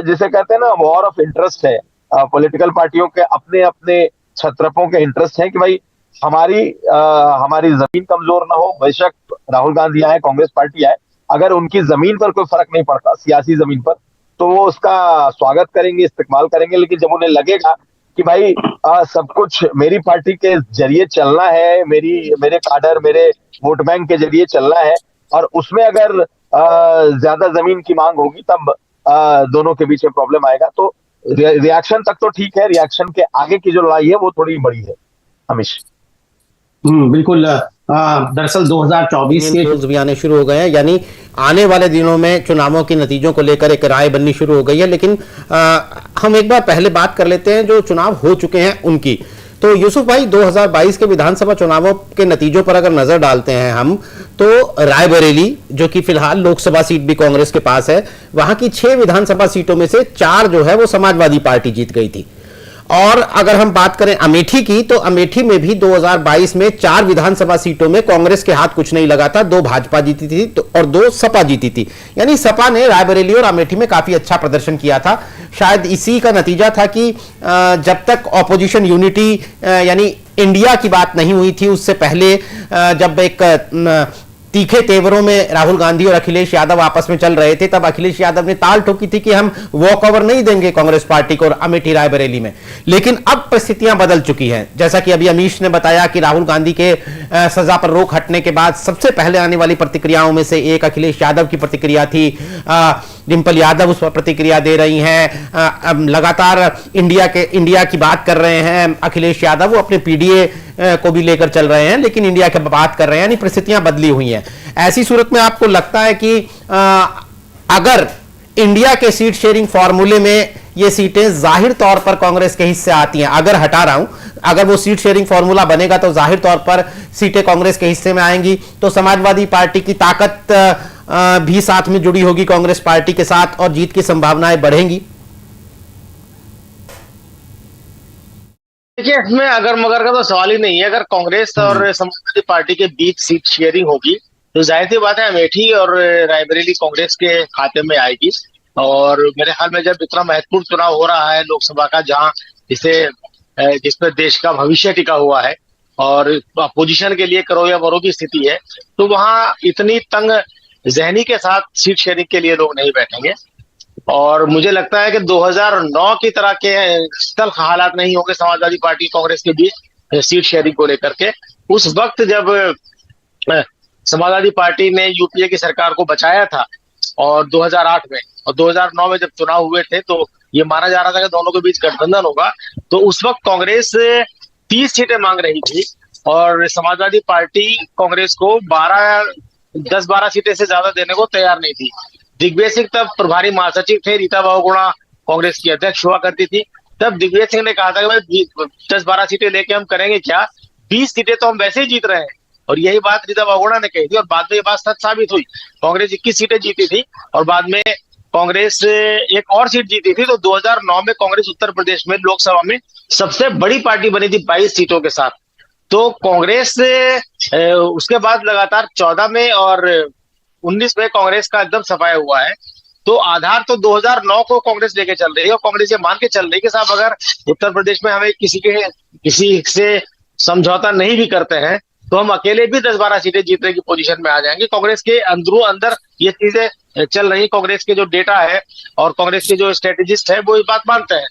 जिसे कहते हैं ना वॉर ऑफ इंटरेस्ट है। पॉलिटिकल पार्टियों के अपने अपने छत्रपों के इंटरेस्ट है कि भाई हमारी जमीन कमजोर ना हो। बेशक राहुल गांधी आए, कांग्रेस पार्टी आए, अगर उनकी जमीन पर कोई फर्क नहीं पड़ता, सियासी जमीन पर, तो वो उसका स्वागत करेंगे, इस्तेमाल करेंगे। लेकिन जब उन्हें लगेगा कि भाई सब कुछ मेरी पार्टी के जरिए चलना है, मेरे काडर, मेरे वोट बैंक के जरिए चलना है और उसमें अगर ज्यादा जमीन की मांग होगी तब दोनों के बीच में प्रॉब्लम आएगा। तो रिएक्शन तक तो ठीक है, रिएक्शन के आगे की जो लड़ाई है वो थोड़ी बड़ी है। हमेश बिल्कुल। दरअसल 2024 के भी आने शुरू हो गए हैं, यानी आने वाले दिनों में चुनावों के नतीजों को लेकर एक राय बननी शुरू हो गई है। लेकिन हम एक बार पहले बात कर लेते हैं जो चुनाव हो चुके हैं उनकी। तो यूसुफ भाई, 2022 के विधानसभा चुनावों के नतीजों पर अगर नजर डालते हैं हम, तो रायबरेली जो कि फिलहाल लोकसभा सीट भी कांग्रेस के पास है, वहां की 6 विधानसभा सीटों में से 4 जो है वो समाजवादी पार्टी जीत गई थी और अगर हम बात करें अमेठी की, तो अमेठी में भी 2022 में 4 विधानसभा सीटों में कांग्रेस के हाथ कुछ नहीं लगा था। 2 भाजपा जीती थी और 2 सपा जीती थी। यानी सपा ने रायबरेली और अमेठी में काफी अच्छा प्रदर्शन किया था। शायद इसी का नतीजा था कि जब तक ऑपोजिशन यूनिटी यानी इंडिया की बात नहीं हुई थी, उससे पहले जब एक तीखे तेवरों में राहुल गांधी और अखिलेश यादव आपस में चल रहे थे, तब अखिलेश यादव ने ताल ठोकी थी कि हम वॉक ओवर नहीं देंगे कांग्रेस पार्टी को अमेठी रायबरेली में। लेकिन अब परिस्थितियां बदल चुकी हैं। जैसा कि अभी अमीश ने बताया कि राहुल गांधी के सजा पर रोक हटने के बाद सबसे पहले आने वाली प्रतिक्रियाओं में से एक अखिलेश यादव की प्रतिक्रिया थी। डिंपल यादव उस पर प्रतिक्रिया दे रही हैं। लगातार इंडिया की बात कर रहे हैं अखिलेश यादव। वो अपने पीडीए को भी लेकर चल रहे हैं, लेकिन इंडिया की बात कर रहे हैं। यानी परिस्थितियां बदली हुई हैं। ऐसी सूरत में आपको लगता है कि अगर इंडिया के सीट शेयरिंग फॉर्मूले में ये सीटें जाहिर तौर पर कांग्रेस के हिस्से आती हैं, अगर हटा रहा हूं, अगर वो सीट शेयरिंग फॉर्मूला बनेगा तो जाहिर तौर पर सीटें कांग्रेस के हिस्से में आएंगी, तो समाजवादी पार्टी की ताकत भी साथ में जुड़ी होगी कांग्रेस पार्टी के साथ और जीत की संभावनाएं बढ़ेंगी। देखिए, इसमें अगर मगर का तो सवाल ही नहीं है। अगर कांग्रेस और समाजवादी पार्टी के बीच सीट शेयरिंग होगी तो जाहिर सी बात है अमेठी और रायबरेली कांग्रेस के खाते में आएगी। और मेरे ख्याल में जब इतना महत्वपूर्ण चुनाव हो रहा है लोकसभा का, जहां जिसमें देश का भविष्य टिका हुआ है और अपोजिशन के लिए करो या मरो की स्थिति है, तो वहां इतनी तंग जहनी के साथ सीट शेयरिंग के लिए लोग नहीं बैठेंगे। और मुझे लगता है कि 2009 की तरह के तल्ख हालात नहीं होंगे समाजवादी पार्टी कांग्रेस के बीच सीट शेयरिंग को लेकर के। उस वक्त जब समाजवादी पार्टी ने यूपीए की सरकार को बचाया था और 2008 में और 2009 में जब चुनाव हुए थे, तो ये माना जा रहा था कि दोनों के बीच गठबंधन होगा। तो उस वक्त कांग्रेस 30 सीटें मांग रही थी और समाजवादी पार्टी कांग्रेस को 10-12 सीटें से ज्यादा देने को तैयार नहीं थी। दिग्विजय सिंह तब प्रभारी महासचिव थे, रीता बहुगुणा कांग्रेस की अध्यक्ष हुआ करती थी। तब दिग्विजय सिंह ने कहा था कि भाई 10-12 सीटें लेके हम करेंगे क्या, 20 सीटें तो हम वैसे ही जीत रहे हैं। और यही बात रीता बहुगुणा ने कही थी और बाद में ये बात सच साबित हुई। कांग्रेस 21 सीटें जीती थी और बाद में कांग्रेस एक और सीट जीती थी। तो 2009 में कांग्रेस उत्तर प्रदेश में लोकसभा में सबसे बड़ी पार्टी बनी थी 22 सीटों के साथ। तो कांग्रेस उसके बाद लगातार 14 में और 19 में कांग्रेस का एकदम सफाया हुआ है। तो आधार तो 2009 को कांग्रेस लेके चल रही है और कांग्रेस ये मान के चल रही है कि साहब अगर उत्तर प्रदेश में हमें किसी से समझौता नहीं भी करते हैं तो हम अकेले भी 10-12 सीटें जीतने की पोजीशन में आ जाएंगे। कांग्रेस के अंदरों अंदर ये चीजें चल रही। कांग्रेस के जो डेटा है और कांग्रेस के जो स्ट्रेटेजिस्ट है वो इस बात मानते हैं।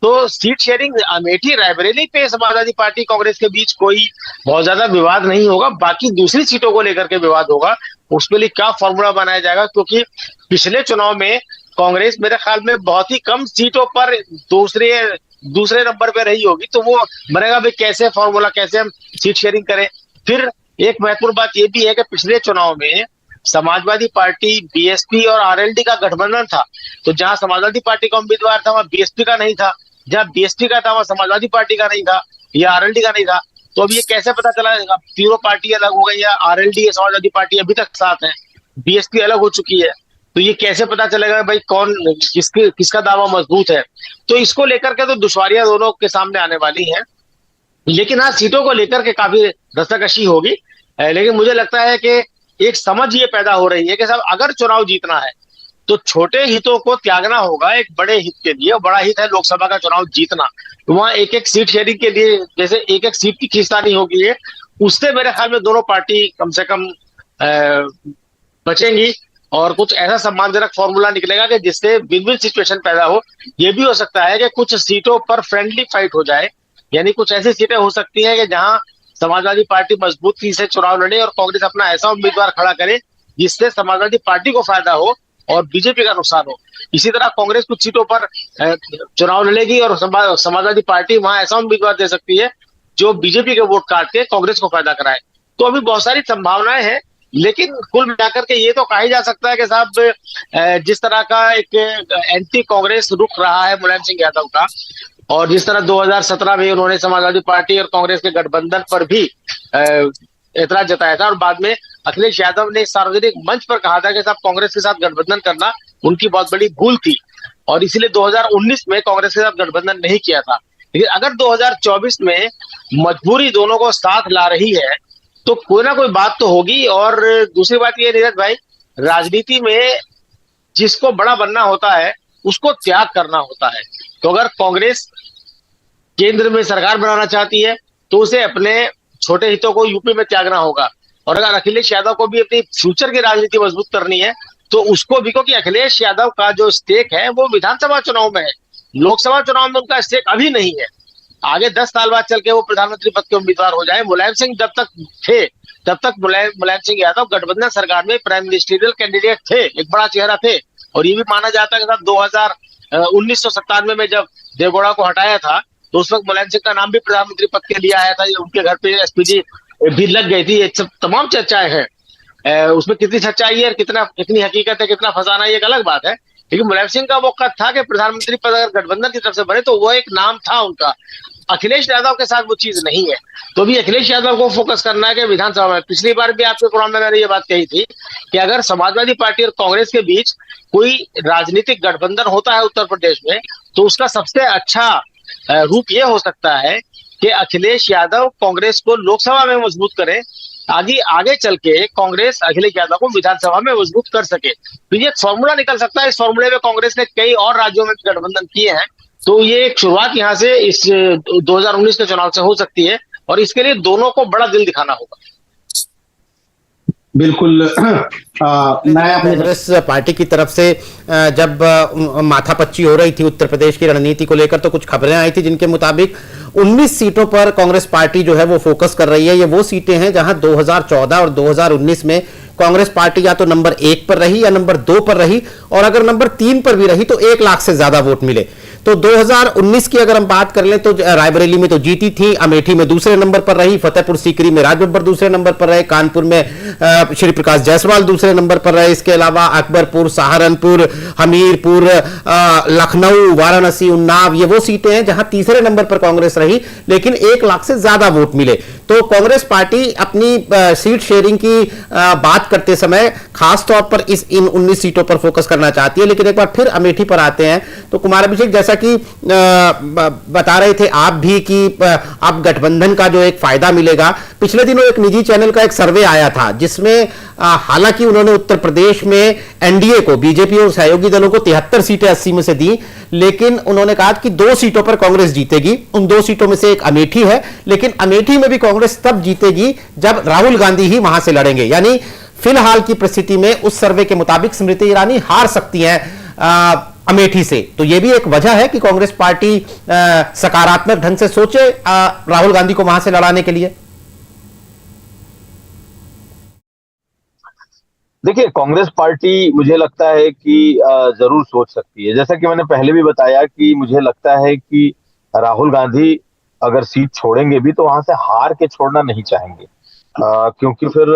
तो सीट शेयरिंग अमेठी रायबरेली पे समाजवादी पार्टी कांग्रेस के बीच कोई बहुत ज्यादा विवाद नहीं होगा। बाकी दूसरी सीटों को लेकर के विवाद होगा, उसके लिए क्या फॉर्मूला बनाया जाएगा। क्योंकि पिछले चुनाव में कांग्रेस मेरे ख्याल में बहुत ही कम सीटों पर दूसरे नंबर पे रही होगी। तो वो बनेगा भाई कैसे फॉर्मूला, कैसे हम सीट शेयरिंग करें। फिर एक महत्वपूर्ण बात यह भी है कि पिछले चुनाव में समाजवादी पार्टी, बीएसपी और आरएलडी का गठबंधन था। तो जहां समाजवादी पार्टी का उम्मीदवार था वहां बीएसपी का नहीं था, जहां बीएसपी का था वहां समाजवादी पार्टी का नहीं था या आरएलडी का नहीं था। तो अब ये कैसे पता चला, तीनों पार्टी अलग हो गई या आरएलडी या समाजवादी पार्टी अभी तक साथ है, बीएसपी अलग हो चुकी है। तो ये कैसे पता चलेगा भाई कौन किसका दावा मजबूत है। तो इसको लेकर के तो दुश्वारियां दोनों के सामने आने वाली हैं। लेकिन हाँ, सीटों को लेकर के काफी रस्साकशी होगी। लेकिन मुझे लगता है कि एक समझ ये पैदा हो रही है कि साहब अगर चुनाव जीतना है तो छोटे हितों को त्यागना होगा एक बड़े हित के लिए। बड़ा हित है लोकसभा का चुनाव जीतना। तो वहां एक सीट शेयरिंग के लिए जैसे एक सीट की खींचतानी होगी है, उससे मेरे ख्याल में दोनों पार्टी कम से कम बचेंगी और कुछ ऐसा सम्मानजनक फॉर्मूला निकलेगा कि जिससे विन विन सिचुएशन पैदा हो। यह भी हो सकता है कि कुछ सीटों पर फ्रेंडली फाइट हो जाए, यानी कुछ ऐसी सीटें हो सकती हैं कि जहां समाजवादी पार्टी मजबूती से चुनाव लड़े और कांग्रेस अपना ऐसा उम्मीदवार खड़ा करे जिससे समाजवादी पार्टी को फायदा हो और बीजेपी का नुकसान हो। इसी तरह कांग्रेस कुछ सीटों पर चुनाव लड़ेगी और समाजवादी पार्टी वहां ऐसा उम्मीदवार दे सकती है जो बीजेपी के वोट काट के कांग्रेस को फायदा कराए। तो अभी बहुत सारी संभावनाएं हैं, लेकिन कुल मिलाकर के ये तो कहा जा सकता है कि साहब जिस तरह का एक एंटी कांग्रेस रुख रहा है मुलायम सिंह यादव का, और जिस तरह 2017 में उन्होंने समाजवादी पार्टी और कांग्रेस के गठबंधन पर भी एतराज जताया था और बाद में अखिलेश यादव ने सार्वजनिक मंच पर कहा था कि साहब कांग्रेस के साथ गठबंधन करना उनकी बहुत बड़ी भूल थी और इसीलिए 2019 में कांग्रेस के साथ गठबंधन नहीं किया था। लेकिन अगर 2024 में मजबूरी दोनों को साथ ला रही है तो कोई ना कोई बात तो होगी। और दूसरी बात ये नीरज भाई, राजनीति में जिसको बड़ा बनना होता है उसको त्याग करना होता है। तो अगर कांग्रेस केंद्र में सरकार बनाना चाहती है तो उसे अपने छोटे हितों को यूपी में त्यागना होगा। और अगर अखिलेश यादव को भी अपनी फ्यूचर की राजनीति मजबूत करनी है तो उसको भी, क्योंकि अखिलेश यादव का जो स्टेक है वो विधानसभा चुनाव में है, लोकसभा चुनाव में उनका स्टेक अभी नहीं है। आगे 10 साल बाद चल के वो प्रधानमंत्री पद के उम्मीदवार हो जाए। मुलायम सिंह जब तक थे तब तक मुलायम सिंह यादव गठबंधन सरकार में प्राइम मिनिस्टरियल कैंडिडेट थे, एक बड़ा चेहरा थे। और ये भी माना जाता है कि 1997 में जब देवगौड़ा को हटाया था तो उस वक्त मुलायम सिंह का नाम भी प्रधानमंत्री पद के लिए आया था। उनके घर पे एसपीजी भी लग गई थी। ये सब तमाम चर्चाएं हैं, उसमें कितनी सच्चाई है, कितनी हकीकत है, कितना फसाना है, ये एक अलग बात है। लेकिन मुलायम सिंह का वो कद था कि प्रधानमंत्री पद अगर गठबंधन की तरफ से बने तो वो एक नाम था उनका। अखिलेश यादव के साथ वो चीज नहीं है। तो भी अखिलेश यादव को फोकस करना है कि विधानसभा में, पिछली बार भी आपके प्रोग्राम में मैंने ये बात कही थी कि अगर समाजवादी पार्टी और कांग्रेस के बीच कोई राजनीतिक गठबंधन होता है उत्तर प्रदेश में तो उसका सबसे अच्छा रूप ये हो सकता है कि अखिलेश यादव कांग्रेस को लोकसभा में मजबूत करे, आगे चल के कांग्रेस अखिलेश यादव को विधानसभा में मजबूत कर सके। तो ये एक फॉर्मूला निकल सकता है। इस फॉर्मूले में कांग्रेस ने कई और राज्यों में गठबंधन किए हैं। तो ये एक शुरुआत यहाँ से इस 2019 के चुनाव से हो सकती है और इसके लिए दोनों को बड़ा दिल दिखाना होगा। बिल्कुल। मैं अपने कांग्रेस पार्टी की तरफ से जब माथापच्ची हो रही थी उत्तर प्रदेश की रणनीति को लेकर तो कुछ खबरें आई थी जिनके मुताबिक 19 सीटों पर कांग्रेस पार्टी जो है वो फोकस कर रही है। ये वो सीटें हैं जहां 2014 और 2019 में कांग्रेस पार्टी या तो नंबर 1 पर रही या नंबर 2 पर रही, और अगर नंबर 3 पर भी रही तो 1 लाख से ज्यादा वोट मिले। तो 2019 की अगर हम बात कर लें तो रायबरेली में तो जीती थी, अमेठी में दूसरे नंबर पर रही, फतेहपुर सीकरी में राज बब्बर दूसरे नंबर पर रहे, कानपुर में श्री प्रकाश जायसवाल दूसरे नंबर पर रहे। इसके अलावा अकबरपुर, सहारनपुर, हमीरपुर, लखनऊ, वाराणसी, उन्नाव, ये वो सीटें हैं जहां तीसरे नंबर पर कांग्रेस रही लेकिन 1 लाख से ज्यादा वोट मिले। तो कांग्रेस पार्टी अपनी सीट शेयरिंग की बात करते समय खास तौर पर इन 19 सीटों पर फोकस करना चाहती है। लेकिन एक बार फिर अमेठी पर आते हैं तो कुमार अभिषेक, जैसा कि बता रहे थे आप भी कि अब गठबंधन का जो एक फायदा मिलेगा, पिछले दिनों एक निजी चैनल का एक सर्वे आया था जिसमें हालांकि उन्होंने उत्तर प्रदेश में एनडीए को, बीजेपी और सहयोगी दलों को 73 सीटें 80 में से दी, लेकिन उन्होंने कहा कि 2 सीटों पर कांग्रेस जीतेगी। उन 2 सीटों में से एक अमेठी है, लेकिन अमेठी में भी कांग्रेस तब जीतेगी जब राहुल गांधी ही वहां से लड़ेंगे। यानी फिलहाल की परिस्थिति में उस सर्वे के मुताबिक स्मृति ईरानी हार सकती हैं अमेठी से। तो यह भी एक वजह है कि कांग्रेस पार्टी सकारात्मक ढंग से सोचे राहुल गांधी को वहां से लड़ाने के लिए। देखिए, कांग्रेस पार्टी मुझे लगता है कि जरूर सोच सकती है। जैसा कि मैंने पहले भी बताया कि मुझे लगता है कि राहुल गांधी अगर सीट छोड़ेंगे भी तो वहां से हार के छोड़ना नहीं चाहेंगे, क्योंकि फिर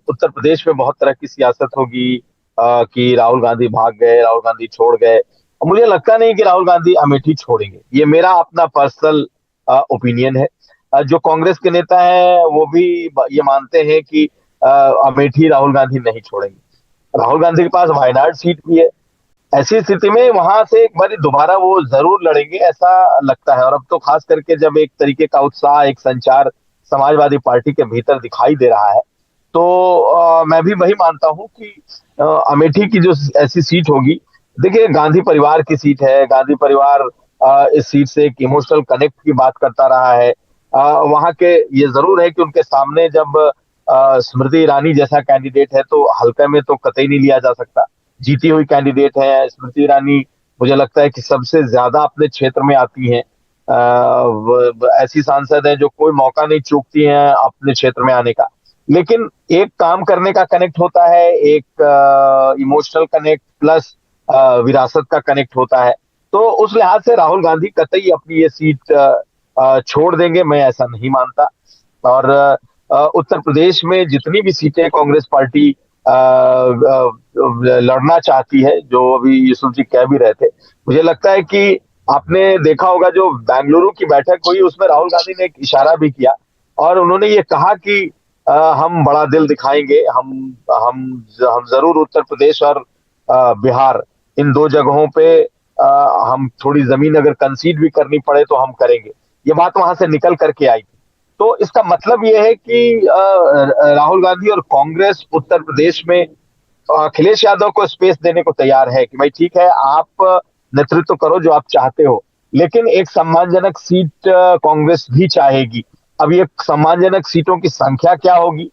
उत्तर प्रदेश में बहुत तरह की सियासत होगी कि राहुल गांधी भाग गए, राहुल गांधी छोड़ गए। मुझे लगता नहीं कि राहुल गांधी अमेठी छोड़ेंगे। ये मेरा अपना पर्सनल ओपिनियन है। जो कांग्रेस के नेता हैं वो भी ये मानते हैं कि अमेठी राहुल गांधी नहीं छोड़ेंगे। राहुल गांधी के पास वायनाड सीट भी है। ऐसी स्थिति में वहां से एक बार दोबारा वो जरूर लड़ेंगे ऐसा लगता है। और अब तो खास करके जब एक तरीके का उत्साह, एक संचार समाजवादी पार्टी के भीतर दिखाई दे रहा है तो मैं भी वही मानता हूं कि अमेठी की जो ऐसी सीट होगी, देखिए गांधी परिवार की सीट है। गांधी परिवार इस सीट से एक इमोशनल कनेक्ट की बात करता रहा है। वहां के ये जरूर है कि उनके सामने जब स्मृति ईरानी जैसा कैंडिडेट है तो हल्के में तो कतई नहीं लिया जा सकता। जीती हुई कैंडिडेट है स्मृति ईरानी। मुझे लगता है कि सबसे ज्यादा अपने क्षेत्र में आती हैं। ऐसी सांसद है जो कोई मौका नहीं चूकती हैं अपने क्षेत्र में आने का। लेकिन एक काम करने का कनेक्ट होता है, एक इमोशनल कनेक्ट प्लस विरासत का कनेक्ट होता है। तो उस लिहाज से राहुल गांधी कतई अपनी ये सीट छोड़ देंगे, मैं ऐसा नहीं मानता। और उत्तर प्रदेश में जितनी भी सीटें कांग्रेस पार्टी लड़ना चाहती है, जो अभी यूसुफ जी कह भी रहे थे, मुझे लगता है कि आपने देखा होगा जो बेंगलुरु की बैठक हुई उसमें राहुल गांधी ने एक इशारा भी किया और उन्होंने ये कहा कि हम बड़ा दिल दिखाएंगे। हम जरूर उत्तर प्रदेश और बिहार इन 2 जगहों पे हम थोड़ी जमीन अगर कंसीड भी करनी पड़े तो हम करेंगे। ये बात वहां से निकल करके आई। तो इसका मतलब ये है कि राहुल गांधी और कांग्रेस उत्तर प्रदेश में अखिलेश यादव को स्पेस देने को तैयार है कि भाई ठीक है, आप नेतृत्व करो जो आप चाहते हो, लेकिन एक सम्मानजनक सीट कांग्रेस भी चाहेगी। अब ये सम्मानजनक सीटों की संख्या क्या होगी?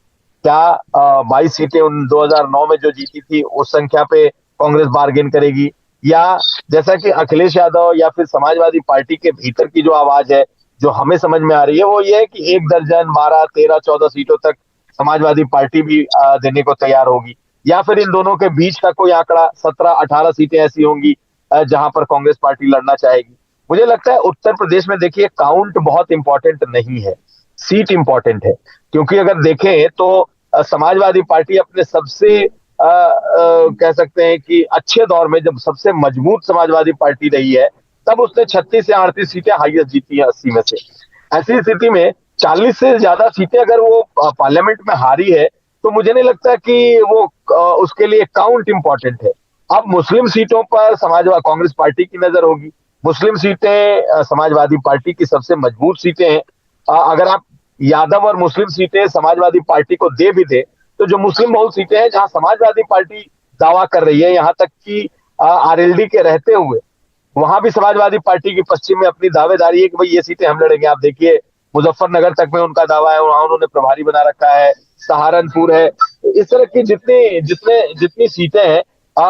क्या 22 सीटें उन 2009 में जो जीती थी उस संख्या पे कांग्रेस बार्गेन करेगी, या जैसा कि अखिलेश यादव या फिर समाजवादी पार्टी के भीतर की जो आवाज है जो हमें समझ में आ रही है वो ये है कि 1 दर्जन 12 13 14 सीटों तक समाजवादी पार्टी भी देने को तैयार होगी, या फिर इन दोनों के बीच का कोई आंकड़ा 17-18 सीटें ऐसी होंगी जहां पर कांग्रेस पार्टी लड़ना चाहेगी। मुझे लगता है उत्तर प्रदेश में देखिए काउंट बहुत इंपॉर्टेंट नहीं है, सीट इंपॉर्टेंट है। क्योंकि अगर देखें तो समाजवादी पार्टी अपने सबसे कह सकते हैं कि अच्छे दौर में जब सबसे मजबूत समाजवादी पार्टी रही है तब उसने 36 या 38 सीटें हाईएस्ट जीती हैं 80 में से। ऐसी स्थिति में 40 से ज्यादा सीटें अगर वो पार्लियामेंट में हारी है तो मुझे नहीं लगता कि वो उसके लिए काउंट इंपॉर्टेंट है। अब मुस्लिम सीटों पर समाजवादी कांग्रेस पार्टी की नजर होगी। मुस्लिम सीटें समाजवादी पार्टी की सबसे मजबूत सीटें हैं। अगर आप यादव और मुस्लिम सीटें समाजवादी पार्टी को दे भी दे तो जो मुस्लिम बहुल सीटें हैं जहां समाजवादी पार्टी दावा कर रही है, यहां तक कि आरएलडी के रहते हुए वहां भी समाजवादी पार्टी की पश्चिम में अपनी दावेदारी है कि भाई ये सीटें हम लड़ेंगे। आप देखिए मुजफ्फरनगर तक में उनका दावा है, वहां उन्होंने प्रभारी बना रखा है, सहारनपुर है। इस तरह की जितनी सीटें हैं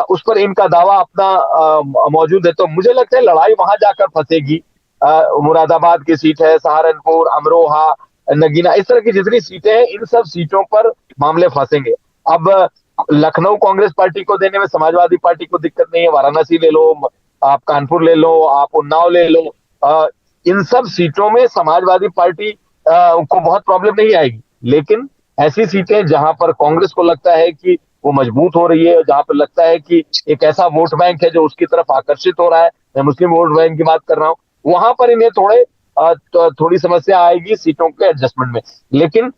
उस पर इनका दावा अपना मौजूद है। तो मुझे लगता है लड़ाई वहां जाकर फंसेगी। मुरादाबाद की सीट है, सहारनपुर, अमरोहा, नगीना, इस तरह की जितनी सीटें हैं इन सब सीटों पर मामले फंसेंगे। अब लखनऊ कांग्रेस पार्टी को देने में समाजवादी पार्टी को दिक्कत नहीं है, वाराणसी ले लो, आप कानपुर ले लो, आप उन्नाव ले लो, इन सब सीटों में समाजवादी पार्टी को बहुत प्रॉब्लम नहीं आएगी। लेकिन ऐसी सीटें जहां पर कांग्रेस को लगता है कि वो मजबूत हो रही है, जहां पर लगता है कि एक ऐसा वोट बैंक है जो उसकी तरफ आकर्षित हो रहा है, मैं मुस्लिम वोट बैंक की बात कर रहा हूं, वहां पर इन्हें थोड़ी समस्या आएगी सीटों के एडजस्टमेंट में। लेकिन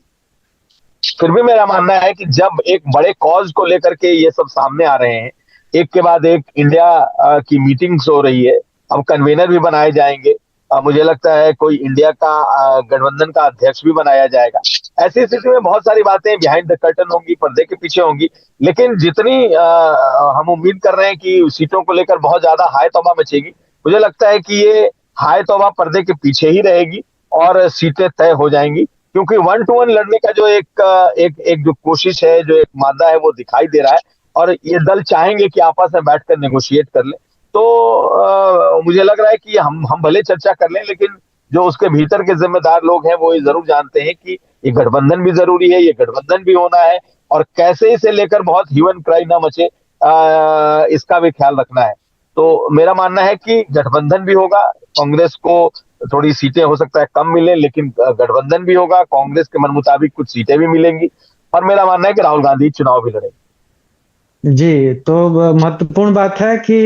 फिर भी मेरा मानना है कि जब एक बड़े कॉज को लेकर के ये सब सामने आ रहे हैं, एक के बाद एक इंडिया की मीटिंग्स हो रही है, अब कन्वेनर भी बनाए जाएंगे, मुझे लगता है कोई इंडिया का गठबंधन का अध्यक्ष भी बनाया जाएगा। ऐसी स्थिति में बहुत सारी बातें बिहाइंड द कर्टन होंगी, पर्दे के पीछे होंगी। लेकिन जितनी हम उम्मीद कर रहे हैं कि सीटों को लेकर बहुत ज्यादा हाय तौबा मचेगी, मुझे लगता है कि ये हाय तौबा पर्दे के पीछे ही रहेगी और सीटें तय हो जाएंगी। क्योंकि 1 to 1 लड़ने का जो एक जो कोशिश है, जो एक मादा है, वो दिखाई दे रहा है और ये दल चाहेंगे कि आपस में बैठकर नेगोशिएट कर ले। तो मुझे लग रहा है कि हम भले चर्चा कर लें, लेकिन जो उसके भीतर के जिम्मेदार लोग हैं वो ये जरूर जानते हैं कि ये गठबंधन भी जरूरी है, ये गठबंधन भी होना है और कैसे इसे लेकर बहुत ह्यूमन क्राई ना मचे इसका भी ख्याल रखना है। तो मेरा मानना है कि गठबंधन भी होगा, कांग्रेस को थोड़ी सीटें हो सकता है कम मिले, लेकिन गठबंधन भी होगा, कांग्रेस के मन मुताबिक कुछ सीटें भी मिलेंगी और मेरा मानना है कि राहुल गांधी चुनाव भी लड़ेंगे। जी, तो महत्वपूर्ण बात है कि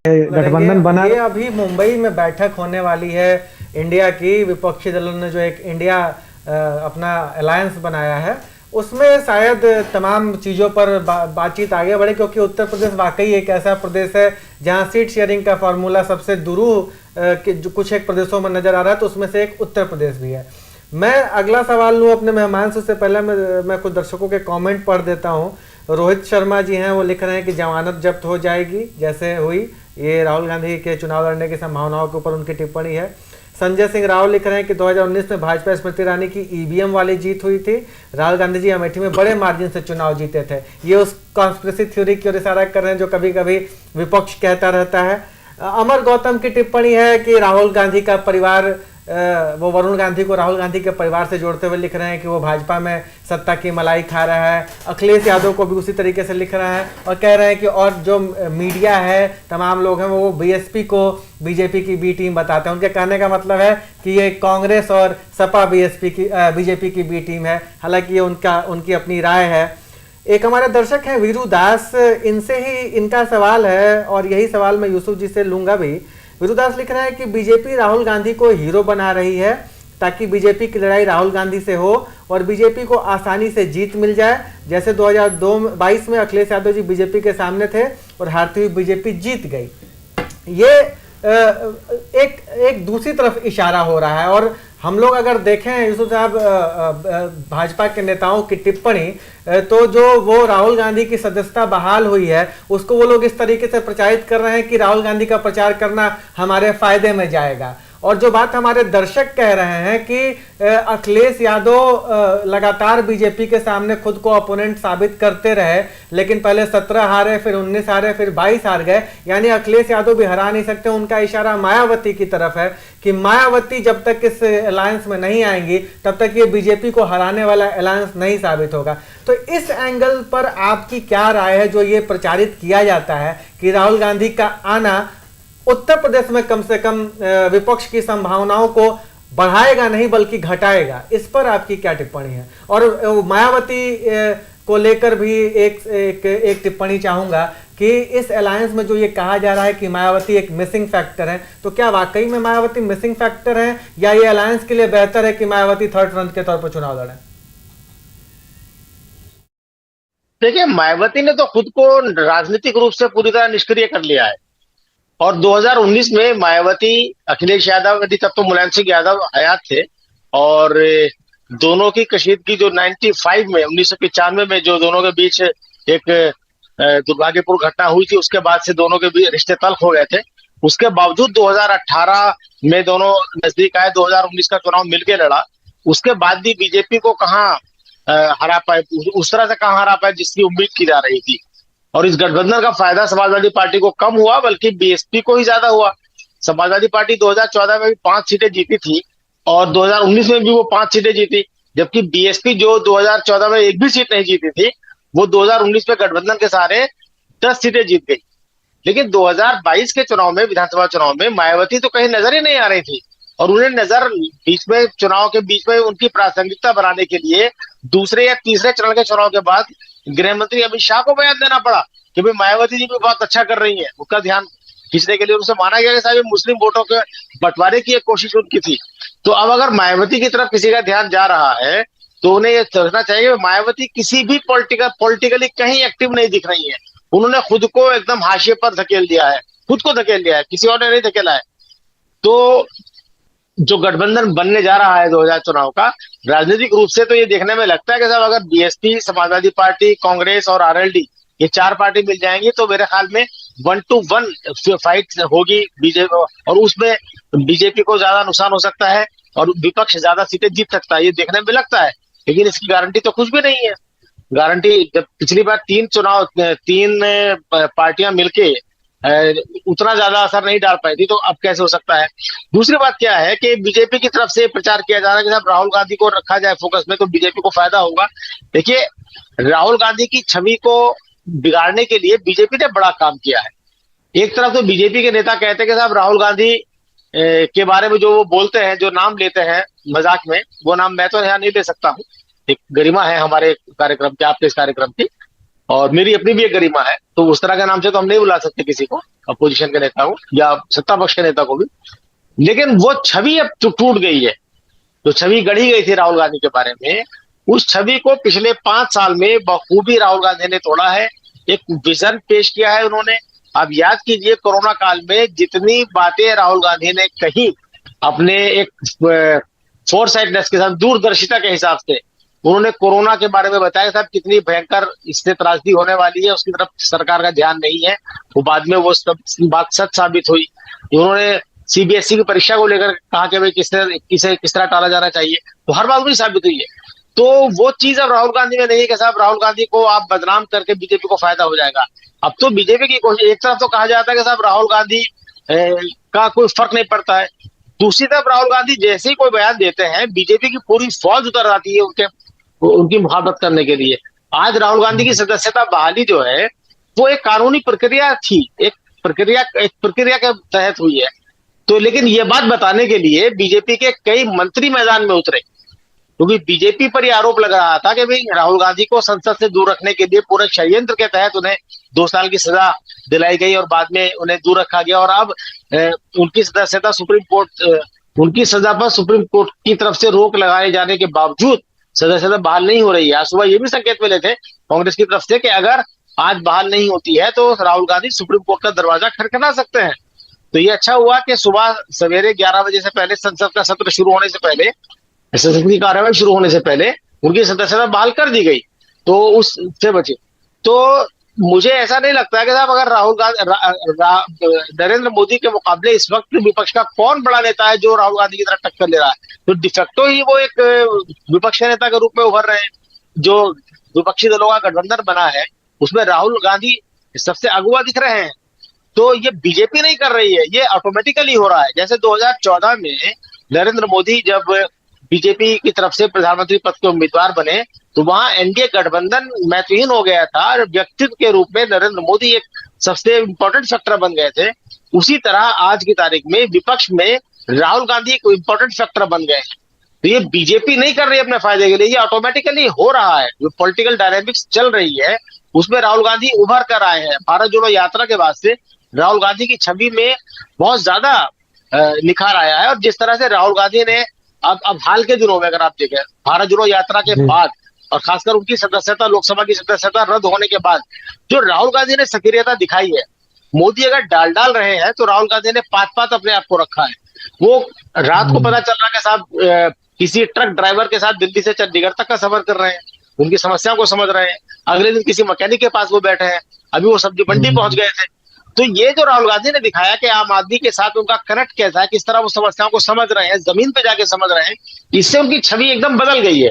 गठबंधन बना। ये अभी मुंबई में बैठक होने वाली है इंडिया की, विपक्षी दलों ने जो एक इंडिया अपना अलायंस बनाया है उसमें शायद तमाम चीज़ों पर बातचीत आगे बढ़े, क्योंकि उत्तर प्रदेश वाकई एक ऐसा प्रदेश है जहां सीट शेयरिंग का फार्मूला सबसे दुरूह कुछ एक प्रदेशों में नजर आ रहा है, तो उसमें से एक उत्तर प्रदेश भी है। मैं अगला सवाल लूँ अपने मेहमान से, उससे पहले मैं कुछ दर्शकों के कमेंट पढ़ देता हूँ। रोहित शर्मा जी हैं, वो लिख रहे हैं कि जमानत जब्त हो जाएगी जैसे हुई, ये राहुल गांधी के चुनाव लड़ने की संभावनाओं के ऊपर उनकी टिप्पणी है। संजय सिंह राव लिख रहे हैं कि 2019 में भाजपा स्मृति ईरानी की ईवीएम वाली जीत हुई थी, राहुल गांधी जी अमेठी में बड़े मार्जिन से चुनाव जीते थे। ये उस कॉन्स्पिरेसी थ्योरी की ओर इशारा कर रहे हैं जो कभी कभी विपक्ष कहता रहता है। अमर गौतम की टिप्पणी है कि राहुल गांधी का परिवार, वो वरुण गांधी को राहुल गांधी के परिवार से जोड़ते हुए लिख रहे हैं कि वो भाजपा में सत्ता की मलाई खा रहा है। अखिलेश यादव को भी उसी तरीके से लिख रहा है और कह रहे हैं कि और जो मीडिया है, तमाम लोग हैं, वो बीएसपी को बीजेपी की बी टीम बताते हैं। उनके कहने का मतलब है कि ये कांग्रेस और सपा बीजेपी की बी टीम है, हालांकि ये उनकी अपनी राय है। एक हमारे दर्शक हैं वीरू दास, इनसे ही इनका सवाल है और यही सवाल मैं यूसुफ जी से लूंगा भी। वीरू दास लिख रहे हैं कि बीजेपी राहुल गांधी को हीरो बना रही है ताकि बीजेपी की लड़ाई राहुल गांधी से हो और बीजेपी को आसानी से जीत मिल जाए, जैसे 2022 में अखिलेश यादव जी बीजेपी के सामने थे और हारती हुई बीजेपी जीत गई। ये एक एक दूसरी तरफ इशारा हो रहा है। और हम लोग अगर देखें यूसुफ साहब भाजपा के नेताओं की टिप्पणी, तो जो वो राहुल गांधी की सदस्यता बहाल हुई है उसको वो लोग इस तरीके से प्रचारित कर रहे हैं कि राहुल गांधी का प्रचार करना हमारे फायदे में जाएगा। और जो बात हमारे दर्शक कह रहे हैं कि अखिलेश यादव लगातार बीजेपी के सामने खुद को अपोनेंट साबित करते रहे, लेकिन पहले 17 हारे, फिर 19 हारे, फिर 22 हार गए, यानी अखिलेश यादव भी हरा नहीं सकते। उनका इशारा मायावती की तरफ है कि मायावती जब तक इस अलायंस में नहीं आएंगी तब तक ये बीजेपी को हराने वाला अलायंस नहीं साबित होगा। तो इस एंगल पर आपकी क्या राय है जो ये प्रचारित किया जाता है कि राहुल गांधी का आना उत्तर प्रदेश में कम से कम विपक्ष की संभावनाओं को बढ़ाएगा नहीं बल्कि घटाएगा, इस पर आपकी क्या टिप्पणी है? और मायावती को लेकर भी एक टिप्पणी चाहूंगा कि इस अलायंस में जो ये कहा जा रहा है कि मायावती एक मिसिंग फैक्टर है, तो क्या वाकई में मायावती मिसिंग फैक्टर है या ये अलायंस के लिए बेहतर है कि मायावती थर्ड फ्रंट के तौर पर चुनाव लड़े? देखिए, मायावती ने तो खुद को राजनीतिक रूप से पूरी तरह निष्क्रिय कर लिया है। और 2019 में मायावती, अखिलेश यादव, यदि तब तो मुलायम सिंह यादव हयात थे, और दोनों की कशीदगी जो 1995 में जो दोनों के बीच एक दुर्भाग्यपूर्ण घटना हुई थी, उसके बाद से दोनों के बीच रिश्ते तल्ख हो गए थे। उसके बावजूद 2018 में दोनों नजदीक आए, 2019 का चुनाव मिलकर लड़ा, उसके बाद भी बीजेपी को कहाँ हरा पाए, उस तरह से कहाँ हरा पाए जिसकी उम्मीद की जा रही थी। और इस गठबंधन का फायदा समाजवादी पार्टी को कम हुआ बल्कि बीएसपी को ही ज्यादा हुआ। समाजवादी पार्टी 2014 में भी 5 सीटें जीती थी और 2019 में भी वो 5 सीटें जीती, जबकि बीएसपी जो 2014 में एक भी सीट नहीं जीती थी, वो 2019 में गठबंधन के सहारे 10 सीटें जीत गई। लेकिन 2022 के चुनाव में, विधानसभा चुनाव में, मायावती तो कहीं नजर ही नहीं आ रही थी। और उन्हें नजर बीच में, चुनाव के बीच में उनकी प्रासंगिकता बनाने के लिए दूसरे या तीसरे चरण के चुनाव के बाद गृह मंत्री अमित शाह को बयान देना पड़ा कि भाई मायावती जी भी बहुत अच्छा कर रही है। उसका ध्यान खींचने के लिए उनसे माना गया कि साहब मुस्लिम वोटों के बंटवारे की एक कोशिश उनकी थी। तो अब अगर मायावती की तरफ किसी का ध्यान जा रहा है तो उन्हें यह सोचना चाहिए कि मायावती किसी भी पॉलिटिकली कहीं एक्टिव नहीं दिख रही है। उन्होंने खुद को एकदम हाशिए पर धकेल दिया है, खुद को धकेल दिया है, किसी और ने नहीं धकेला है। तो जो गठबंधन बनने जा रहा है 2000 चुनाव का, राजनीतिक रूप से तो ये देखने में लगता है कि साहब अगर बीएसपी, समाजवादी पार्टी, कांग्रेस और आरएलडी, ये 4 पार्टी मिल जाएंगी तो मेरे ख्याल में 1 to 1 फाइट होगी बीजेपी, और उसमें बीजेपी को ज्यादा नुकसान हो सकता है और विपक्ष ज्यादा सीटें जीत सकता है, ये देखने में लगता है। लेकिन इसकी गारंटी तो कुछ भी नहीं है। गारंटी, जब पिछली बार 3 पार्टियां मिलके उतना ज्यादा असर नहीं डाल पाई थी, तो अब कैसे हो सकता है? दूसरी बात क्या है कि बीजेपी की तरफ से प्रचार किया जा रहा है कि साहब राहुल गांधी को रखा जाए फोकस में तो बीजेपी को फायदा होगा। देखिए, राहुल गांधी की छवि को बिगाड़ने के लिए बीजेपी ने बड़ा काम किया है। एक तरफ तो बीजेपी के नेता कहते हैं कि साहब राहुल गांधी के बारे में जो वो बोलते हैं, जो नाम लेते हैं मजाक में, वो नाम मैं तो यहाँ नहीं ले सकता हूँ। एक गरिमा है हमारे कार्यक्रम की, आपके इस कार्यक्रम की, और मेरी अपनी भी एक गरिमा है, तो उस तरह के नाम से तो हम नहीं बुला सकते किसी को, अपोजिशन के नेता को या सत्ता पक्ष के नेता को भी। लेकिन वो छवि अब टूट गई है, जो छवि गढ़ी गई थी राहुल गांधी के बारे में, उस छवि को पिछले 5 साल में बखूबी राहुल गांधी ने तोड़ा है। एक विजन पेश किया है उन्होंने। आप याद कीजिए, कोरोना काल में जितनी बातें राहुल गांधी ने कही, अपने एक फोरसाइटनेस के साथ, दूरदर्शिता के हिसाब से, उन्होंने कोरोना के बारे में बताया साहब कितनी भयंकर इससे त्रासदी होने वाली है, उसकी तरफ सरकार का ध्यान नहीं है। वो बाद में वो सब बात सच साबित हुई। उन्होंने सीबीएसई की परीक्षा को लेकर कहा कि भाई किस तरह टाला जाना चाहिए, तो हर बात वही साबित हुई है। तो वो चीज अब राहुल गांधी में नहीं है कि साहब राहुल गांधी को आप बदनाम करके बीजेपी को फायदा हो जाएगा। अब तो बीजेपी की कोशिश, एक तरफ तो कहा जाता है कि साहब राहुल गांधी का कोई फर्क नहीं पड़ता है, दूसरी तरफ राहुल गांधी जैसे ही कोई बयान देते हैं बीजेपी की पूरी फौज उतर आती है उनकी मुखाबत करने के लिए। आज राहुल गांधी की सदस्यता बहाली जो है वो एक कानूनी प्रक्रिया थी, एक प्रक्रिया के तहत हुई है। तो लेकिन ये बात बताने के लिए बीजेपी के कई मंत्री मैदान में उतरे, क्योंकि बीजेपी पर यह आरोप लग रहा था कि भाई राहुल गांधी को संसद से दूर रखने के लिए पूरे षड्यंत्र के तहत उन्हें 2 साल की सजा दिलाई गई और बाद में उन्हें दूर रखा गया। और अब उनकी सदस्यता उनकी सजा पर सुप्रीम कोर्ट की तरफ से रोक लगाए जाने के बावजूद सदस्यता बहाल नहीं हो रही है। आज सुबह ये भी संकेत मिले थे कांग्रेस की तरफ से कि अगर आज बहाल नहीं होती है तो राहुल गांधी सुप्रीम कोर्ट का दरवाजा खटखटा सकते हैं। तो ये अच्छा हुआ कि सुबह सवेरे 11 बजे से पहले, संसद का सत्र शुरू होने से पहले, संसद की कार्यवाही शुरू होने से पहले उनकी सदस्यता बहाल कर दी गई, तो उससे बचे। तो मुझे ऐसा नहीं लगता कि साहब अगर राहुल गांधी नरेंद्र मोदी के मुकाबले इस वक्त विपक्ष का कौन बड़ा नेता है जो राहुल गांधी की तरह टक्कर ले रहा है, तो डिफेक्टो ही वो एक विपक्षी नेता के रूप में उभर रहे हैं। जो विपक्षी दलों का गठबंधन बना है उसमें राहुल गांधी सबसे अगुवा दिख रहे हैं। तो ये बीजेपी नहीं कर रही है, ये ऑटोमेटिकली हो रहा है। जैसे 2014 में नरेंद्र मोदी जब बीजेपी की तरफ से प्रधानमंत्री पद के उम्मीदवार बने तो वहां एनडीए गठबंधन महत्वहीन हो गया था और व्यक्तित्व के रूप में नरेंद्र मोदी एक सबसे इंपॉर्टेंट फैक्टर बन गए थे। उसी तरह आज की तारीख में विपक्ष में राहुल गांधी एक इंपॉर्टेंट फैक्टर बन गए हैं। तो ये बीजेपी नहीं कर रही है अपने फायदे के लिए, ये ऑटोमेटिकली हो रहा है। जो पॉलिटिकल डायनेमिक्स चल रही है उसमें राहुल गांधी उभर कर आए हैं। भारत जोड़ो यात्रा के बाद से राहुल गांधी की छवि में बहुत ज्यादा निखार आया है। और जिस तरह से राहुल गांधी ने अब हाल के दिनों में अगर आप देखें भारत जोड़ो यात्रा के बाद और खासकर उनकी सदस्यता, लोकसभा की सदस्यता रद्द होने के बाद जो राहुल गांधी ने सक्रियता दिखाई है, मोदी अगर डाल रहे हैं तो राहुल गांधी ने पात अपने आप को रखा है। वो रात को पता चल रहा है कि साहब किसी ट्रक ड्राइवर के साथ दिल्ली से चंडीगढ़ तक का सफर कर रहे हैं, उनकी समस्याओं को समझ रहे हैं। अगले दिन किसी मैकेनिक के पास वो बैठे हैं, अभी वो सब्जी मंडी पहुंच गए थे। तो ये जो राहुल गांधी ने दिखाया कि आम आदमी के साथ उनका कनेक्ट कैसा है, किस तरह वो समस्याओं को समझ रहे हैं, जमीन पे जाके समझ रहे हैं, इससे उनकी छवि एकदम बदल गई है।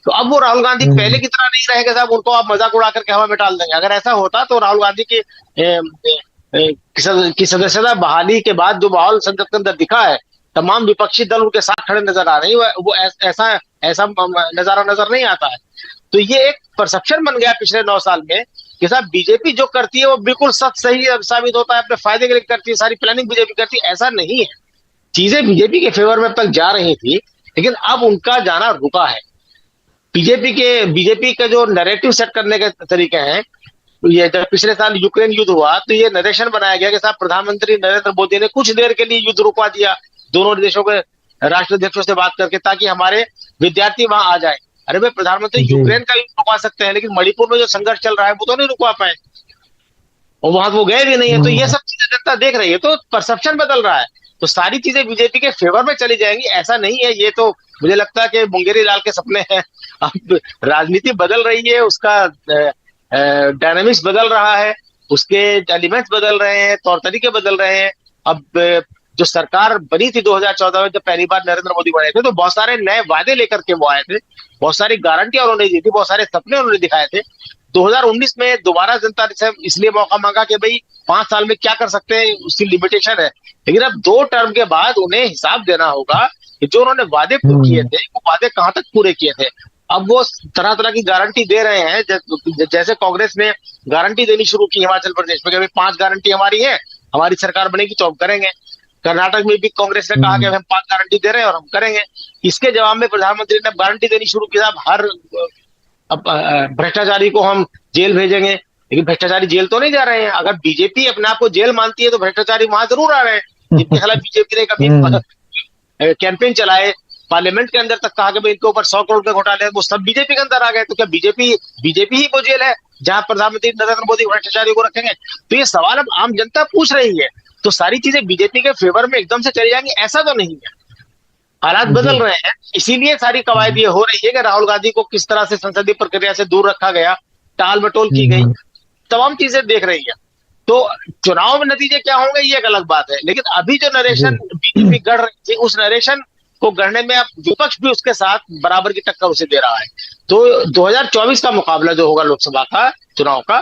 तो अब वो राहुल गांधी पहले की तरह नहीं रहेगा साहब, उनको आप मजाक उड़ा करके हवा में डाल देंगे। अगर ऐसा होता तो राहुल गांधी की सदस्यता बहाली के बाद जो माहौल संसद के अंदर दिखा है, तमाम विपक्षी दल उनके साथ खड़े नजर आ रहे हैं, वो ऐसा नजारा नजर नहीं आता है। तो ये एक परसेप्शन बन गया पिछले 9 साल में कि साहब बीजेपी जो करती है वो बिल्कुल सही साबित होता है, अपने फायदे के लिए करती है, सारी प्लानिंग बीजेपी करती है। ऐसा नहीं है, चीजें बीजेपी के फेवर में अब तक जा रही थी, लेकिन अब उनका जाना रुका है। बीजेपी के जो नैरेटिव सेट करने के तरीके हैं, ये जब पिछले साल यूक्रेन युद्ध हुआ तो ये नरेशन बनाया गया कि साहब प्रधानमंत्री नरेंद्र मोदी ने कुछ देर के लिए युद्ध रुकवा दिया दोनों देशों के राष्ट्राध्यक्षों से बात करके, ताकि हमारे विद्यार्थी वहां आ जाए। अरे भाई, प्रधानमंत्री यूक्रेन का युद्ध रुकवा सकते हैं, लेकिन मणिपुर में जो संघर्ष चल रहा है वो तो नहीं रुकवा पाए, और वहां वो गए भी नहीं है। तो ये सब चीजें जनता देख रही है, तो परसेप्शन बदल रहा है। तो सारी चीजें बीजेपी के फेवर में चली जाएंगी ऐसा नहीं है। ये तो मुझे लगता है कि मुंगेरी लाल के सपने हैं। अब राजनीति बदल रही है, उसका डायनामिक्स बदल रहा है, उसके एलिमेंट्स बदल रहे हैं, तौर तरीके बदल रहे हैं। अब जो सरकार बनी थी 2014 में, जब पहली बार नरेंद्र मोदी बने थे, तो बहुत सारे नए वादे लेकर के वो आए थे, बहुत सारी गारंटियां उन्होंने दी थी, बहुत सारे सपने उन्होंने दिखाए थे। 2019 में दोबारा जनता ने इसलिए मौका मांगा कि भाई 5 साल में क्या कर सकते हैं, उसकी लिमिटेशन है। लेकिन अब 2 टर्म के बाद उन्हें हिसाब देना होगा कि जो उन्होंने वादे पूरे किए थे वो वादे कहां तक पूरे किए थे। अब वो तरह तरह की गारंटी दे रहे हैं, जैसे कांग्रेस ने गारंटी देनी शुरू की हिमाचल प्रदेश में कि भाई 5 गारंटी हमारी है, हमारी सरकार बनेगी तो हम करेंगे। कर्नाटक में भी कांग्रेस ने कहा कि हम 5 गारंटी दे रहे हैं और हम करेंगे। इसके जवाब में प्रधानमंत्री ने गारंटी देनी शुरू की, साहब हर भ्रष्टाचारी को हम जेल भेजेंगे। लेकिन भ्रष्टाचारी जेल तो नहीं जा रहे हैं। अगर बीजेपी अपने आप को जेल मानती है तो भ्रष्टाचारी वहां जरूर आ रहे हैं। जिनके खिलाफ बीजेपी ने कभी कैंपेन चलाए, पार्लियामेंट के अंदर तक कहा कि भाई इनके ऊपर 100 करोड़ के घोटाले, वो सब बीजेपी के अंदर आ गए। तो क्या बीजेपी ही वो जेल है जहां प्रधानमंत्री नरेंद्र मोदी भ्रष्टाचारी को रखेंगे? तो ये सवाल अब आम जनता पूछ रही है। तो सारी चीजें बीजेपी के फेवर में एकदम से चली जाएंगी ऐसा तो नहीं है, हालात बदल रहे हैं। इसीलिए सारी कवायद ये हो रही है कि राहुल गांधी को किस तरह से संसदीय प्रक्रिया से दूर रखा गया, टाल मटोल की गई, तमाम चीजें देख रही है। तो चुनाव में नतीजे क्या होंगे ये एक अलग बात है, लेकिन अभी जो नरेशन बीजेपी गढ़ रही थी उस नरेशन को गढ़ने में अब विपक्ष भी उसके साथ बराबर की टक्कर उसे दे रहा है। तो 2024 का मुकाबला जो होगा लोकसभा का चुनाव का,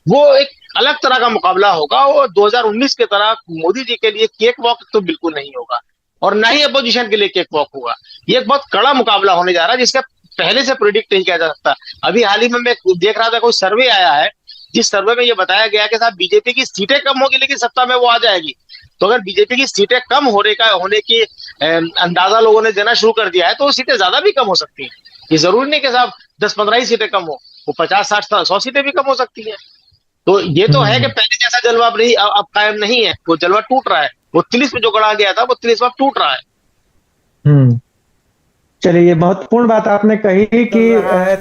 वो एक अलग तरह का मुकाबला होगा। वो 2019 के तरह मोदी जी के लिए केक वॉक तो बिल्कुल नहीं होगा, और ना ही अपोजिशन के लिए केक वॉक होगा। ये एक बहुत कड़ा मुकाबला होने जा रहा है जिसका पहले से प्रेडिक्ट नहीं किया जा सकता। अभी हाल ही में मैं देख रहा था, कोई सर्वे आया है जिस सर्वे में ये बताया गया कि साहब बीजेपी की सीटें कम होगी लेकिन सत्ता में वो आ जाएगी। तो अगर बीजेपी की सीटें कम होने की अंदाजा लोगों ने देना शुरू कर दिया है तो वो सीटें ज्यादा भी कम हो सकती हैं। ये जरूरी नहीं कि साहब 10-15 ही सीटें कम हो, वो 50-60-100 सीटें भी कम हो सकती हैं। तो ये तो है कि पहले जैसा जलवा अब कायम नहीं है, वो जलवा टूट रहा है। वो तिलिस्म जो गढ़ा गया था वो तिलिस्म अब टूट रहा है। चलिए, ये महत्वपूर्ण बात आपने कही कि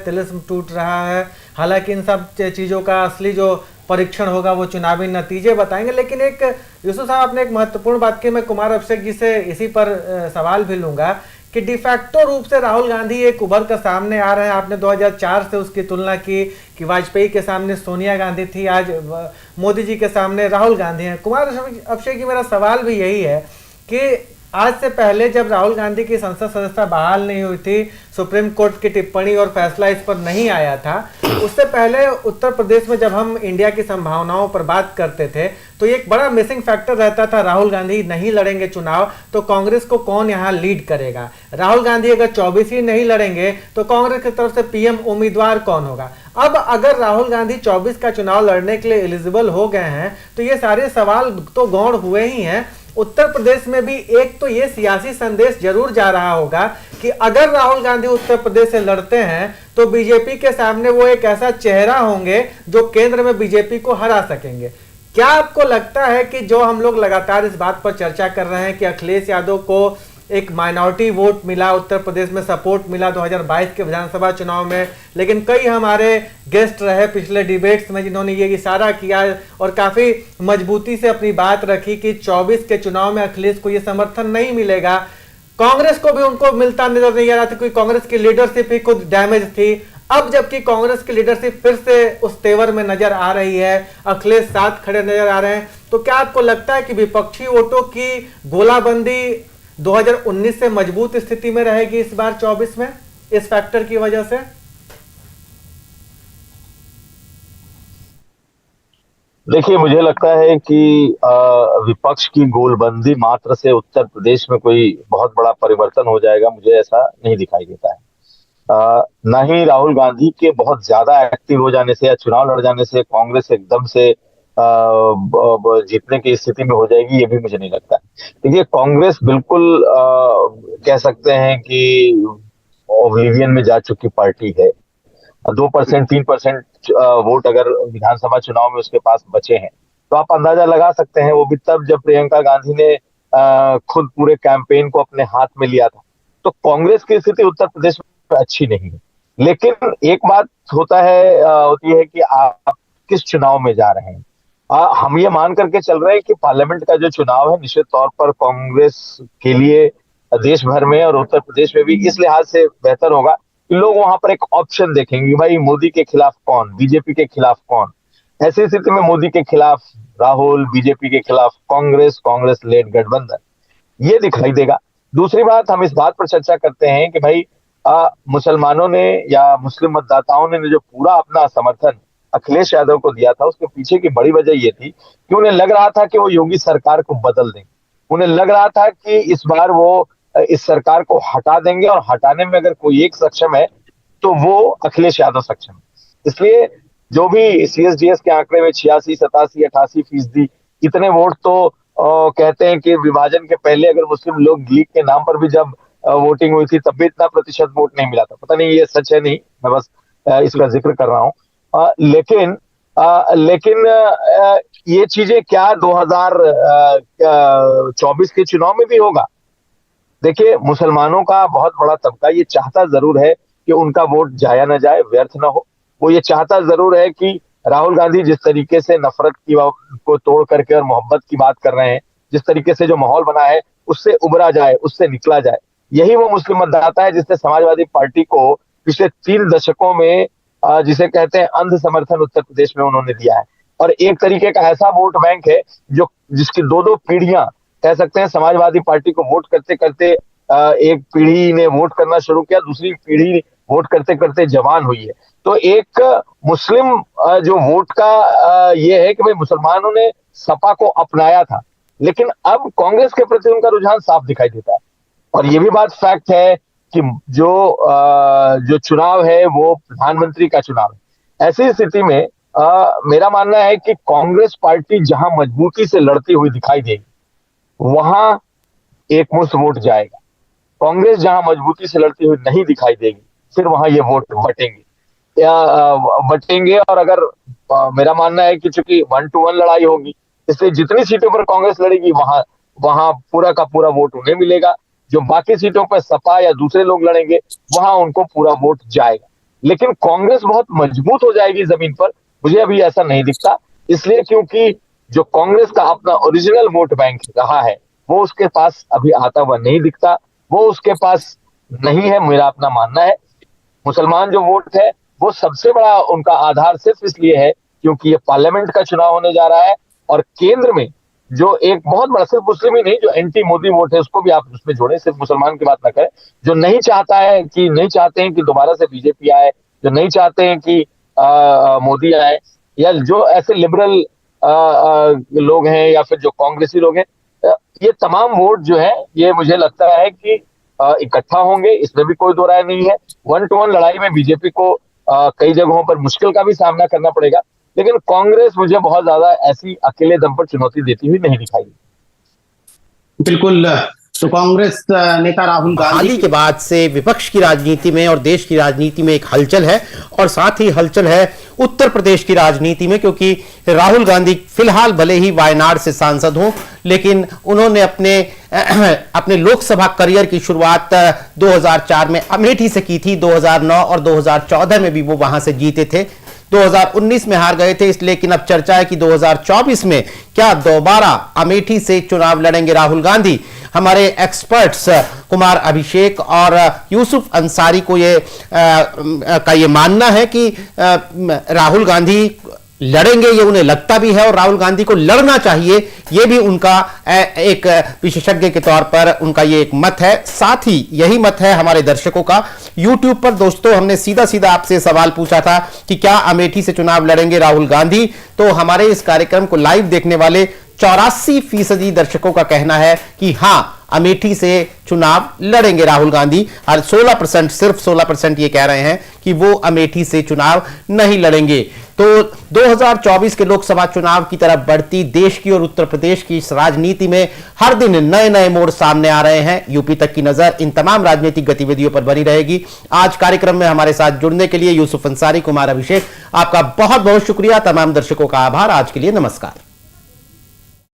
तिलिस्म टूट रहा है। हालांकि इन सब चीजों का असली जो परीक्षण होगा, वो चुनावी नतीजे बताएंगे। लेकिन एक यूसुफ साहब, आपने एक महत्वपूर्ण बात की, मैं कुमार अभिषेक जी से इसी पर सवाल भी लूंगा कि डिफैक्टो रूप से राहुल गांधी एक उभर कर सामने आ रहे हैं। आपने 2004 से उसकी तुलना की कि वाजपेयी के सामने सोनिया गांधी थी, आज मोदी जी के सामने राहुल गांधी हैं। कुमार अभिषेक जी, मेरा सवाल भी यही है कि आज से पहले जब राहुल गांधी की संसद सदस्यता बहाल नहीं हुई थी, सुप्रीम कोर्ट की टिप्पणी और फैसला इस पर नहीं आया था, उससे पहले उत्तर प्रदेश में जब हम इंडिया की संभावनाओं पर बात करते थे तो एक बड़ा मिसिंग फैक्टर रहता था, राहुल गांधी नहीं लड़ेंगे चुनाव तो कांग्रेस को कौन यहाँ लीड करेगा। राहुल गांधी अगर 24 ही नहीं लड़ेंगे तो कांग्रेस की तरफ से पीएम उम्मीदवार कौन होगा। अब अगर राहुल गांधी 24 का चुनाव लड़ने के लिए एलिजिबल हो गए हैं तो ये सारे सवाल तो गौण हुए ही हैं। उत्तर प्रदेश में भी एक तो ये सियासी संदेश जरूर जा रहा होगा कि अगर राहुल गांधी उत्तर प्रदेश से लड़ते हैं तो बीजेपी के सामने वो एक ऐसा चेहरा होंगे जो केंद्र में बीजेपी को हरा सकेंगे। क्या आपको लगता है कि जो हम लोग लगातार इस बात पर चर्चा कर रहे हैं कि अखिलेश यादव को एक माइनॉरिटी वोट मिला, उत्तर प्रदेश में सपोर्ट मिला 2022 के विधानसभा चुनाव में, लेकिन कई हमारे गेस्ट रहे पिछले डिबेट्स में जिन्होंने ये इशारा किया और काफी मजबूती से अपनी बात रखी कि 24 के चुनाव में अखिलेश को ये समर्थन नहीं मिलेगा। कांग्रेस को भी उनको मिलता नजर नहीं आ रहा था क्योंकि कांग्रेस की लीडरशिप ही खुद डैमेज थी। अब जबकि कांग्रेस की लीडरशिप फिर से उस तेवर में नजर आ रही है, अखिलेश साथ खड़े नजर आ रहे हैं, तो क्या आपको लगता है कि विपक्षी वोटों की गोलाबंदी 2019 से मजबूत स्थिति में रहेगी इस बार 24 में इस फैक्टर की वजह से? देखिए, मुझे लगता है कि विपक्ष की गोलबंदी मात्र से उत्तर प्रदेश में कोई बहुत बड़ा परिवर्तन हो जाएगा, मुझे ऐसा नहीं दिखाई देता है। न ही राहुल गांधी के बहुत ज्यादा एक्टिव हो जाने से या चुनाव लड़ जाने से कांग्रेस एकदम से जीतने की स्थिति में हो जाएगी, ये भी मुझे नहीं लगता। देखिए, कांग्रेस बिल्कुल कह सकते हैं कि ओब्लिवियन में जा चुकी पार्टी है। 2% 3% वोट अगर विधानसभा चुनाव में उसके पास बचे हैं तो आप अंदाजा लगा सकते हैं, वो भी तब जब प्रियंका गांधी ने खुद पूरे कैंपेन को अपने हाथ में लिया था। तो कांग्रेस की स्थिति उत्तर प्रदेश में अच्छी नहीं है। लेकिन एक बात होती है कि आप किस चुनाव में जा रहे हैं। हम ये मान करके चल रहे हैं कि पार्लियामेंट का जो चुनाव है निश्चित तौर पर कांग्रेस के लिए देश भर में और उत्तर प्रदेश में भी इस लिहाज से बेहतर होगा कि लोग वहां पर एक ऑप्शन देखेंगे, भाई मोदी के खिलाफ कौन, बीजेपी के खिलाफ कौन। ऐसी स्थिति में मोदी के खिलाफ राहुल, बीजेपी के खिलाफ कांग्रेस, कांग्रेस लेड गठबंधन, ये दिखाई देगा। दूसरी बात, हम इस बात पर चर्चा करते हैं कि भाई मुसलमानों ने या मुस्लिम मतदाताओं ने जो पूरा अपना समर्थन अखिलेश यादव को दिया था, उसके पीछे की बड़ी वजह ये थी कि उन्हें लग रहा था कि वो योगी सरकार को बदल देंगे। उन्हें लग रहा था कि इस बार वो इस सरकार को हटा देंगे और हटाने में अगर कोई एक सक्षम है तो वो अखिलेश यादव सक्षम है। इसलिए जो भी सीएसडीएस के आंकड़े में 86, 87, 88% इतने वोट तो कहते हैं कि विभाजन के पहले अगर मुस्लिम लोग लीग के नाम पर भी जब वोटिंग हुई थी तब भी इतना प्रतिशत वोट नहीं मिला था। पता नहीं ये सच है नहीं, मैं बस इसका जिक्र कर रहा हूँ। लेकिन ये चीजें क्या 2024 के चुनाव में भी होगा? देखिए, मुसलमानों का बहुत बड़ा तबका ये चाहता जरूर है कि उनका वोट जाया ना जाए, व्यर्थ ना हो। वो ये चाहता जरूर है कि राहुल गांधी जिस तरीके से नफरत की को तोड़ करके और मोहब्बत की बात कर रहे हैं, जिस तरीके से जो माहौल बना है उससे उबरा जाए, उससे निकला जाए। यही वो मुस्लिम मतदाता है जिसने समाजवादी पार्टी को पिछले 3 दशकों में जिसे कहते हैं अंध समर्थन उत्तर प्रदेश में उन्होंने दिया है। और एक तरीके का ऐसा वोट बैंक है जो जिसकी 2-2 पीढ़ियां कह सकते हैं समाजवादी पार्टी को वोट करते करते एक पीढ़ी ने वोट करना शुरू किया, दूसरी पीढ़ी वोट करते करते जवान हुई है। तो एक मुस्लिम जो वोट का ये है कि भाई मुसलमानों ने सपा को अपनाया था, लेकिन अब कांग्रेस के प्रति उनका रुझान साफ दिखाई देता है। और ये भी बात फैक्ट है कि जो चुनाव है वो प्रधानमंत्री का चुनाव है। ऐसी स्थिति में मेरा मानना है कि कांग्रेस पार्टी जहां मजबूती से लड़ती हुई दिखाई देगी वहां एक मुश्त वोट जाएगा। कांग्रेस जहां मजबूती से लड़ती हुई नहीं दिखाई देगी फिर वहां ये वोट बटेंगे। और अगर मेरा मानना है कि चूंकि 1 to 1 लड़ाई होगी, इसलिए जितनी सीटों पर कांग्रेस लड़ेगी वहां पूरा का पूरा वोट उन्हें मिलेगा। जो बाकी सीटों पर सपा या दूसरे लोग लड़ेंगे वहां उनको पूरा वोट जाएगा। लेकिन कांग्रेस बहुत मजबूत हो जाएगी जमीन पर, मुझे अभी ऐसा नहीं दिखता। इसलिए क्योंकि जो कांग्रेस का अपना ओरिजिनल वोट बैंक रहा है वो उसके पास अभी आता हुआ नहीं दिखता, वो उसके पास नहीं है, मेरा अपना मानना है। मुसलमान जो वोट है वो सबसे बड़ा उनका आधार सिर्फ इसलिए है क्योंकि ये पार्लियामेंट का चुनाव होने जा रहा है और केंद्र में जो एक बहुत बड़ा, सिर्फ मुस्लिम ही नहीं, जो एंटी मोदी वोट है उसको भी आप उसमें जोड़ें, सिर्फ मुसलमान की बात ना करें, जो नहीं चाहते हैं कि दोबारा से बीजेपी आए, जो नहीं चाहते हैं कि मोदी आए, या जो ऐसे लिबरल लोग हैं या फिर जो कांग्रेसी लोग हैं, ये तमाम वोट जो है ये मुझे लगता है कि इकट्ठा होंगे, इसमें भी कोई दो राय नहीं है। 1-to-1 लड़ाई में बीजेपी को कई जगहों पर मुश्किल का भी सामना करना पड़ेगा, लेकिन कांग्रेस मुझे बहुत ज्यादा ऐसी अकेले दम पर चुनौती देती हुई नहीं दिखाई। बिल्कुल। तो कांग्रेस नेता राहुल हाल गांधी ही के बाद से विपक्ष की राजनीति में और देश की राजनीति में एक हलचल है, और साथ ही हलचल है उत्तर प्रदेश की राजनीति में, क्योंकि राहुल गांधी फिलहाल भले ही वायनाड से सांसद हों, लेकिन उन्होंने अपने लोकसभा करियर की शुरुआत 2004 में अमेठी से की थी। 2009 और 2014 में भी वो वहां से जीते थे। 2019 में हार गए थे, लेकिन अब चर्चा है कि 2024 में क्या दोबारा अमेठी से चुनाव लड़ेंगे राहुल गांधी। हमारे एक्सपर्ट्स कुमार अभिषेक और यूसुफ अंसारी को ये मानना है कि राहुल गांधी लड़ेंगे, ये उन्हें लगता भी है और राहुल गांधी को लड़ना चाहिए, ये भी उनका एक विशेषज्ञ के तौर पर उनका ये एक मत है। साथ ही यही मत है हमारे दर्शकों का। YouTube पर दोस्तों हमने सीधा सीधा आपसे सवाल पूछा था कि क्या अमेठी से चुनाव लड़ेंगे राहुल गांधी, तो हमारे इस कार्यक्रम को लाइव देखने वाले 84% दर्शकों का कहना है कि हां, अमेठी से चुनाव लड़ेंगे राहुल गांधी, और 16%, सिर्फ 16% ये कह रहे हैं कि वो अमेठी से चुनाव नहीं लड़ेंगे। तो 2024 के लोकसभा चुनाव की तरफ बढ़ती देश की और उत्तर प्रदेश की इस राजनीति में हर दिन नए नए मोड़ सामने आ रहे हैं। यूपी तक की नजर इन तमाम राजनीतिक गतिविधियों पर बनी रहेगी। आज कार्यक्रम में हमारे साथ जुड़ने के लिए यूसुफ अंसारी, कुमार अभिषेक, आपका बहुत बहुत शुक्रिया। तमाम दर्शकों का आभार। आज के लिए नमस्कार।